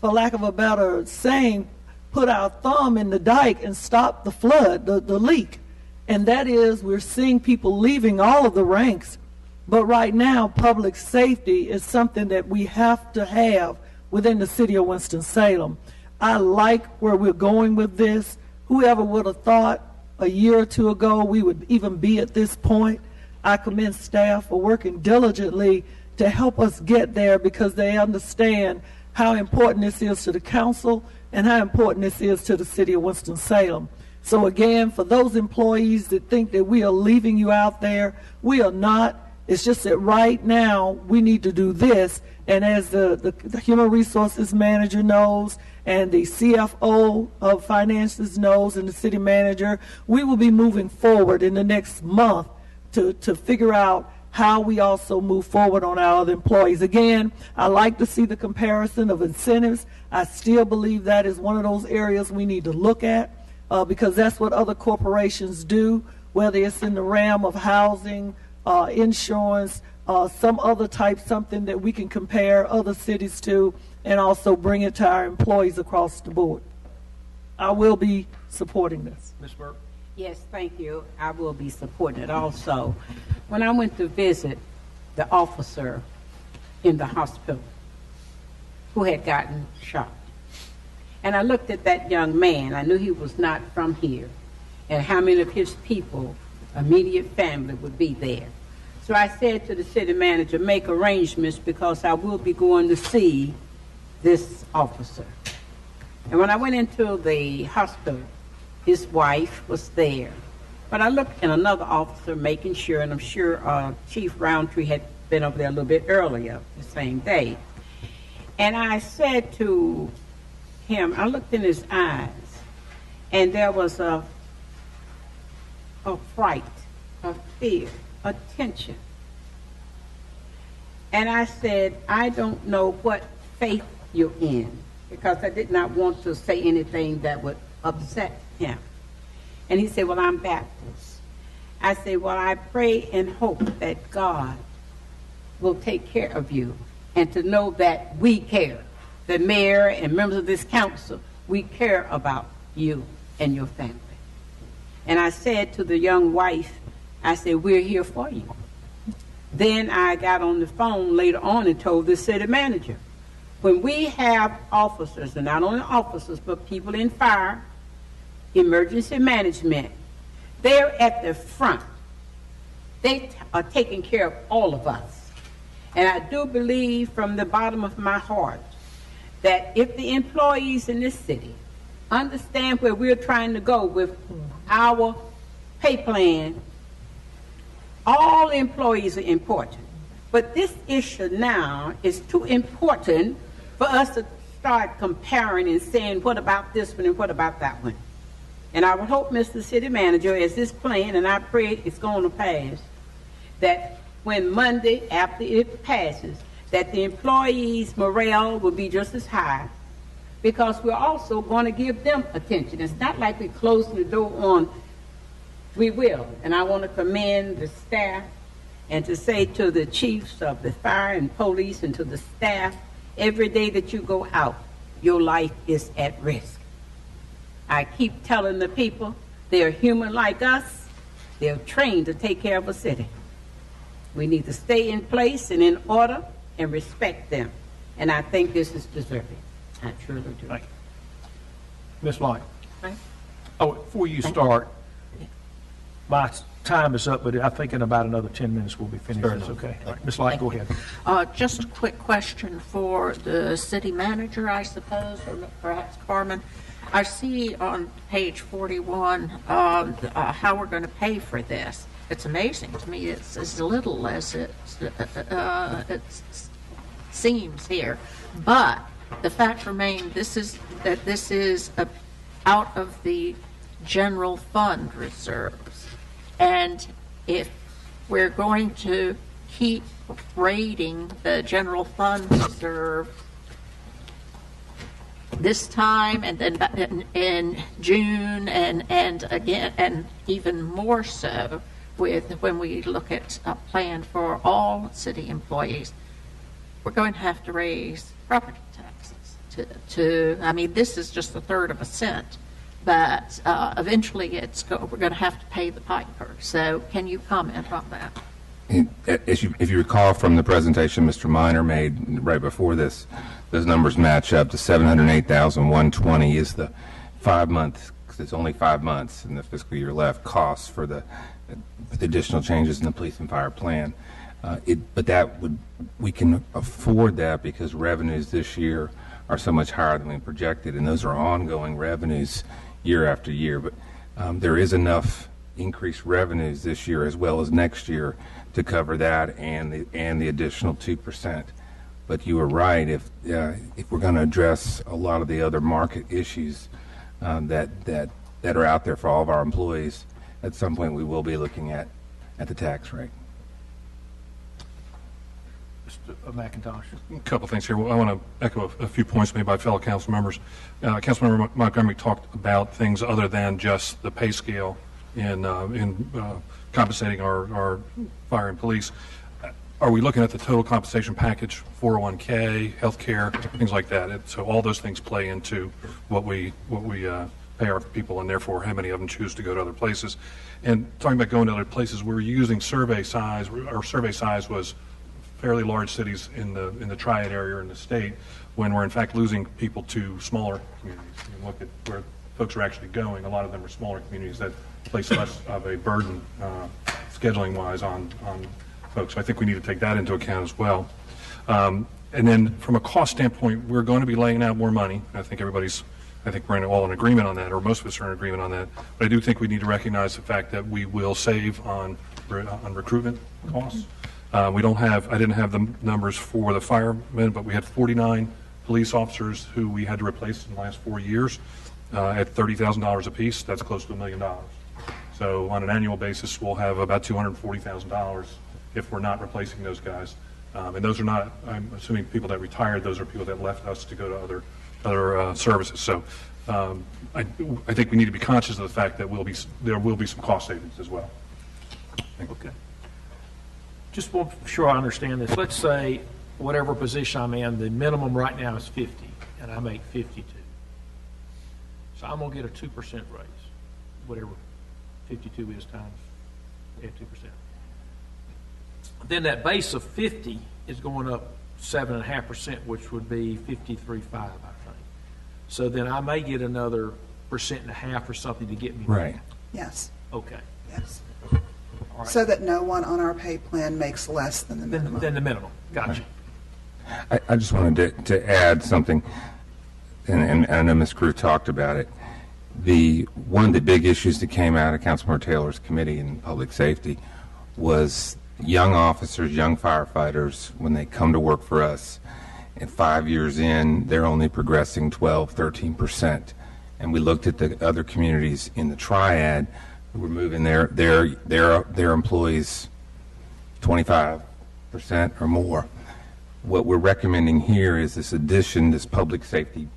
for lack of a better saying, put our thumb in the dike and stop the flood, the leak. And that is, we're seeing people leaving all of the ranks. But right now, public safety is something that we have to have within the City of Winston-Salem. I like where we're going with this. Whoever would have thought a year or two ago we would even be at this point? I commend staff for working diligently to help us get there, because they understand how important this is to the council and how important this is to the City of Winston-Salem. So again, for those employees that think that we are leaving you out there, we are not. It's just that right now we need to do this. And as the Human Resources Manager knows, and the CFO of Finances knows, and the City Manager, we will be moving forward in the next month to figure out how we also move forward on our other employees. Again, I like to see the comparison of incentives. I still believe that is one of those areas we need to look at, because that's what other corporations do, whether it's in the realm of housing, insurance, some other type, something that we can compare other cities to, and also bring it to our employees across the board. I will be supporting this. Ms. Burke? Yes, thank you. I will be supporting it also. When I went to visit the officer in the hospital who had gotten shot, and I looked at that young man, I knew he was not from here, and how many of his people, immediate family, would be there. So I said to the City Manager, make arrangements, because I will be going to see this officer. And when I went into the hospital, his wife was there. But I looked at another officer making sure, and I'm sure Chief Roundtree had been over there a little bit earlier the same day. And I said to him, I looked in his eyes, and there was a fright, a fear, a tension. And I said, I don't know what faith you're in, because I did not want to say anything that would upset him. And he said, well, I'm Baptist. I said, well, I pray and hope that God will take care of you, and to know that we care. The mayor and members of this council, we care about you and your family. And I said to the young wife, I said, we're here for you. Then I got on the phone later on and told the City Manager, when we have officers, and not only officers, but people in fire, emergency management, they're at the front. They are taking care of all of us. And I do believe from the bottom of my heart that if the employees in this city understand where we're trying to go with our pay plan, all employees are important. But this issue now is too important for us to start comparing and saying, what about this one and what about that one? And I would hope, Mr. City Manager, as this plan, and I pray it's going to pass, that when Monday, after it passes, that the employees' morale will be just as high, because we're also going to give them attention. It's not like we're closing the door on. We will. And I want to commend the staff and to say to the chiefs of the fire and police and to the staff, every day that you go out, your life is at risk. I keep telling the people, they're human like us. They're trained to take care of a city. We need to stay in place and in order and respect them. And I think this is deserving. I truly do. Thank you. Ms. Light. Oh, before you start, my time is up, but I think in about another 10 minutes we'll be finished. That's okay. All right, Ms. Light, go ahead. Just a quick question for the city manager, I suppose, or perhaps Carmen. I see on page 41 how we're going to pay for this. It's amazing to me. It's as little as it seems here, but the fact remains this is out of the general fund reserves, and if we're going to keep raiding the general fund reserve this time and then in June and again and even more so when we look at a plan for all city employees, we're going to have to raise property taxes I mean, this is just a third of a cent, but eventually we're going to have to pay the piper. So can you comment on that? If you recall from the presentation Mr. Minor made right before this, those numbers match up. The $708,120 is the 5 months, because it's only 5 months in the fiscal year left, costs for the additional changes in the police and fire plan. But we can afford that because revenues this year are so much higher than we projected, and those are ongoing revenues year after year. But there is enough increased revenues this year as well as next year to cover that and the additional 2%. But you are right. If we're going to address a lot of the other market issues that are out there for all of our employees, at some point we will be looking at the tax rate. Mr. McIntosh. A couple things here. I want to echo a few points made by fellow council members. Councilmember Montgomery talked about things other than just the pay scale in compensating our fire and police. Are we looking at the total compensation package, 401k, health care, things like that? So all those things play into what we pay our people, and therefore how many of them choose to go to other places. And talking about going to other places, we're using survey size. Our survey size was fairly large cities in the Triad area in the state, when we're in fact losing people to smaller communities. You look at where folks are actually going. A lot of them are smaller communities that place less of a burden scheduling-wise on folks. So I think we need to take that into account as well. And then from a cost standpoint, we're going to be laying out more money. I think we're all in agreement on that, or most of us are in agreement on that. But I do think we need to recognize the fact that we will save on recruitment costs. I didn't have the numbers for the firemen, but we had 49 police officers who we had to replace in the last 4 years at $30,000 apiece. That's close to $1 million. So on an annual basis, we'll have about $240,000 if we're not replacing those guys. And those are not, I'm assuming, people that retired. Those are people that left us to go to other services. So I think we need to be conscious of the fact that there will be some cost savings as well. Okay. Just want to be sure I understand this. Let's say whatever position I'm in, the minimum right now is 50, and I make 52. So I'm going to get a 2% raise, whatever 52 is times 2%. Then that base of 50 is going up 7.5%, which would be 53.5, I think. So then I may get another 1.5% or something to get me right. There. Yes. Okay. Yes. All right. So that no one on our pay plan makes less than the minimum. Than the minimum. Gotcha. I just wanted to add something, and I know Ms. Crew talked about it. One of the big issues that came out of Councilmember Taylor's committee in public safety was young officers, young firefighters, when they come to work for us, and 5 years in, they're only progressing 12, 13%. And we looked at the other communities in the Triad who were moving their employees 25% or more. What we're recommending here is this addition, this public safety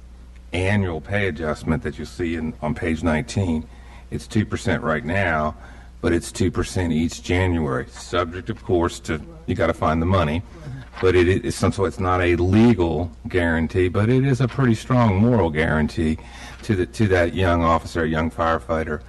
annual pay adjustment that you see on page 19. It's 2% right now, but it's 2% each January, subject, of course, to you got to find the money. But so it's not a legal guarantee, but it is a pretty strong moral guarantee to that young officer, young firefighter.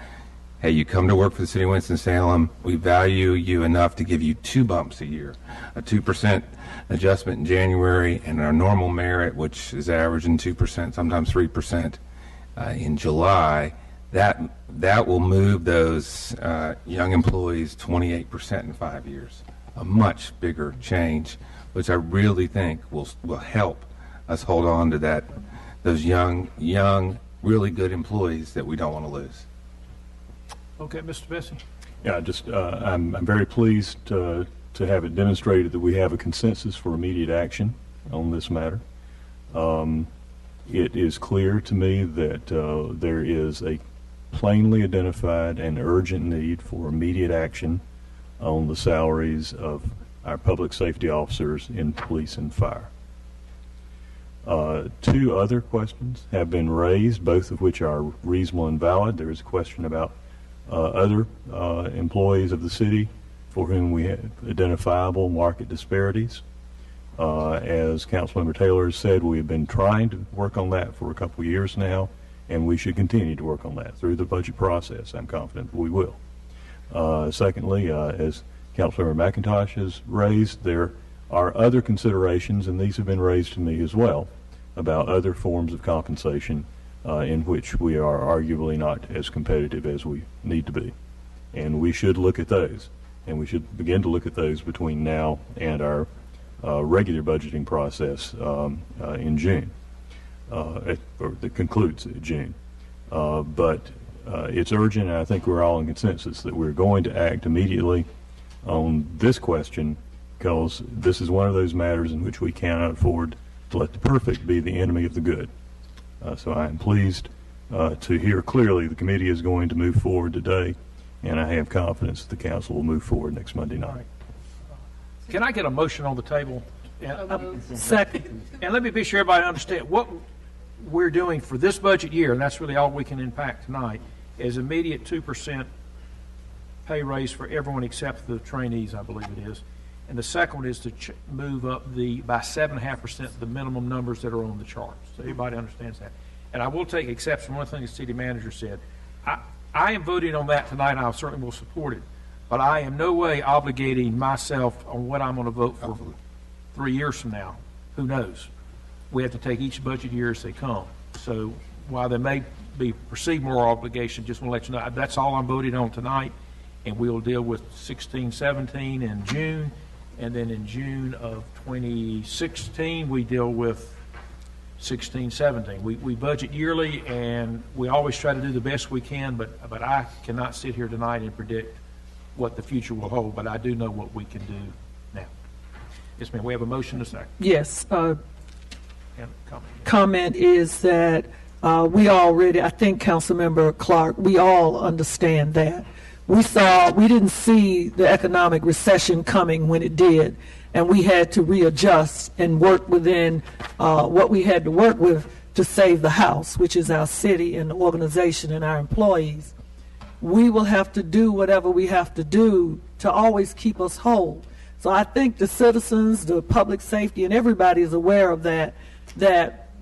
Hey, you come to work for the city of Winston-Salem. We value you enough to give you 2 bumps a year, a 2% adjustment in January, and our normal merit, which is averaging 2%, sometimes 3% in July. that will move those young employees 28% in 5 years. A much bigger change, which I really think will help us hold on to those young, really good employees that we don't want to lose. Okay, Mr. Bessie. Yeah, I'm very pleased to have it demonstrated that we have a consensus for immediate action on this matter. It is clear to me that there is a plainly identified and urgent need for immediate action on the salaries of our public safety officers in police and fire. 2 other questions have been raised, both of which are reasonable and valid. There is a question about other employees of the city for whom we have identifiable market disparities. As Councilmember Taylor has said, we have been trying to work on that for a couple of years now, and we should continue to work on that through the budget process. I'm confident we will. Secondly, as Councilmember McIntosh has raised, there are other considerations, and these have been raised to me as well, about other forms of compensation in which we are arguably not as competitive as we need to be. And we should look at those, and we should begin to look at those between now and our regular budgeting process in June, or that concludes in June. But it's urgent, and I think we're all in consensus that we're going to act immediately on this question, because this is one of those matters in which we cannot afford to let the perfect be the enemy of the good. So I am pleased to hear clearly the committee is going to move forward today, and I have confidence that the council will move forward next Monday night. Can I get a motion on the table? Second. And let me be sure everybody understands what we're doing for this budget year, and that's really all we can impact tonight, is immediate 2% pay raise for everyone except the trainees, I believe it is. And the second one is to move up by 7.5% the minimum numbers that are on the chart. So everybody understands that. And I will take exception. One thing the city manager said, I am voting on that tonight, and I certainly will support it. But I am no way obligating myself on what I'm going to vote for 3 years from now. Who knows? We have to take each budget year as they come. So while there may be perceived more obligation, just want to let you know, that's all I'm voting on tonight. And we'll deal with 16-17 in June. And then in June of 2016, we deal with 16-17. We budget yearly, and we always try to do the best we can, but I cannot sit here tonight and predict what the future will hold, but I do know what we can do now. Yes, ma'am. We have a motion to second. Yes. And comment is that we already, I think Councilmember Clark, we all understand that. We didn't see the economic recession coming when it did, and we had to readjust and work within what we had to work with to save the house, which is our city and the organization and our employees. We will have to do whatever we have to do to always keep us whole. So I think the citizens, the public safety, and everybody is aware of that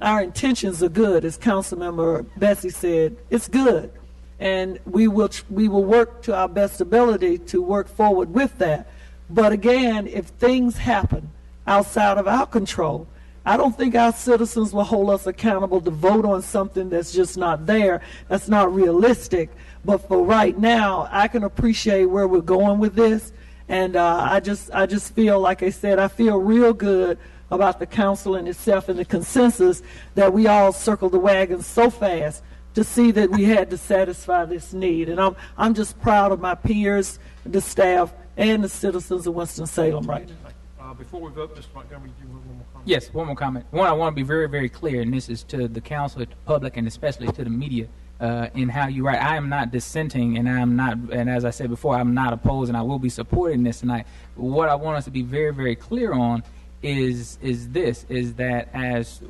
our intentions are good. As Councilmember Bessie said, it's good. And we will work to our best ability to work forward with that. But again, if things happen outside of our control, I don't think our citizens will hold us accountable to vote on something that's just not there, that's not realistic. But for right now, I can appreciate where we're going with this. And I just feel, like I said, I feel real good about the council and itself and the consensus that we all circled the wagon so fast to see that we had to satisfy this need. And I'm just proud of my peers, the staff, and the citizens of Winston-Salem right now. Before we vote, Mr. Montgomery, do you have one more comment? Yes, one more comment. One, I want to be very, very clear, and this is to the council, to the public, and especially to the media, in how you write. I am not dissenting, and as I said before, I'm not opposed, and I will be supporting this tonight. What I want us to be very, very clear on is that as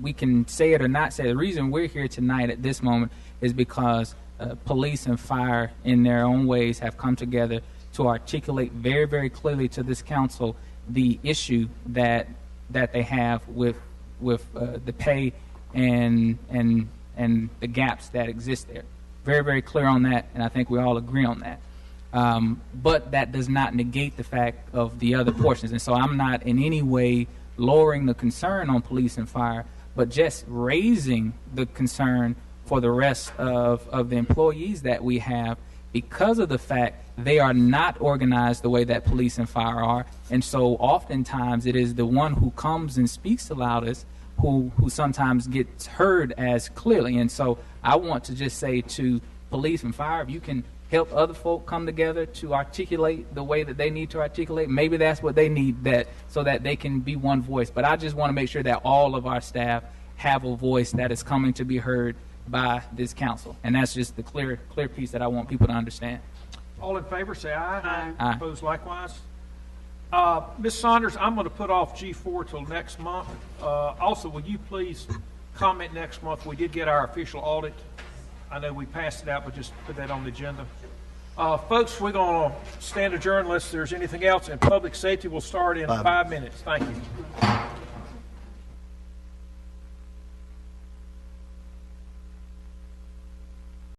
we can say it or not say it, the reason we're here tonight at this moment is because police and fire in their own ways have come together to articulate very, very clearly to this council the issue that they have with the pay and the gaps that exist there. Very, very clear on that, and I think we all agree on that. But that does not negate the fact of the other portions. And so I'm not in any way lowering the concern on police and fire, but just raising the concern for the rest of the employees that we have, because of the fact they are not organized the way that police and fire are. And so oftentimes it is the one who comes and speaks the loudest who sometimes gets heard as clearly. And so I want to just say to police and fire, if you can help other folk come together to articulate the way that they need to articulate, maybe that's what they need, that so that they can be one voice. But I just want to make sure that all of our staff have a voice that is coming to be heard by this council. And that's just the clear piece that I want people to understand. All in favor, say aye. Aye. Opposed likewise. Ms. Saunders, I'm going to put off G4 till next month. Also, will you please comment next month? We did get our official audit. I know we passed it out, but just put that on the agenda. Folks, we're going to stand adjourned unless there's anything else. And public safety will start in 5 minutes. Thank you.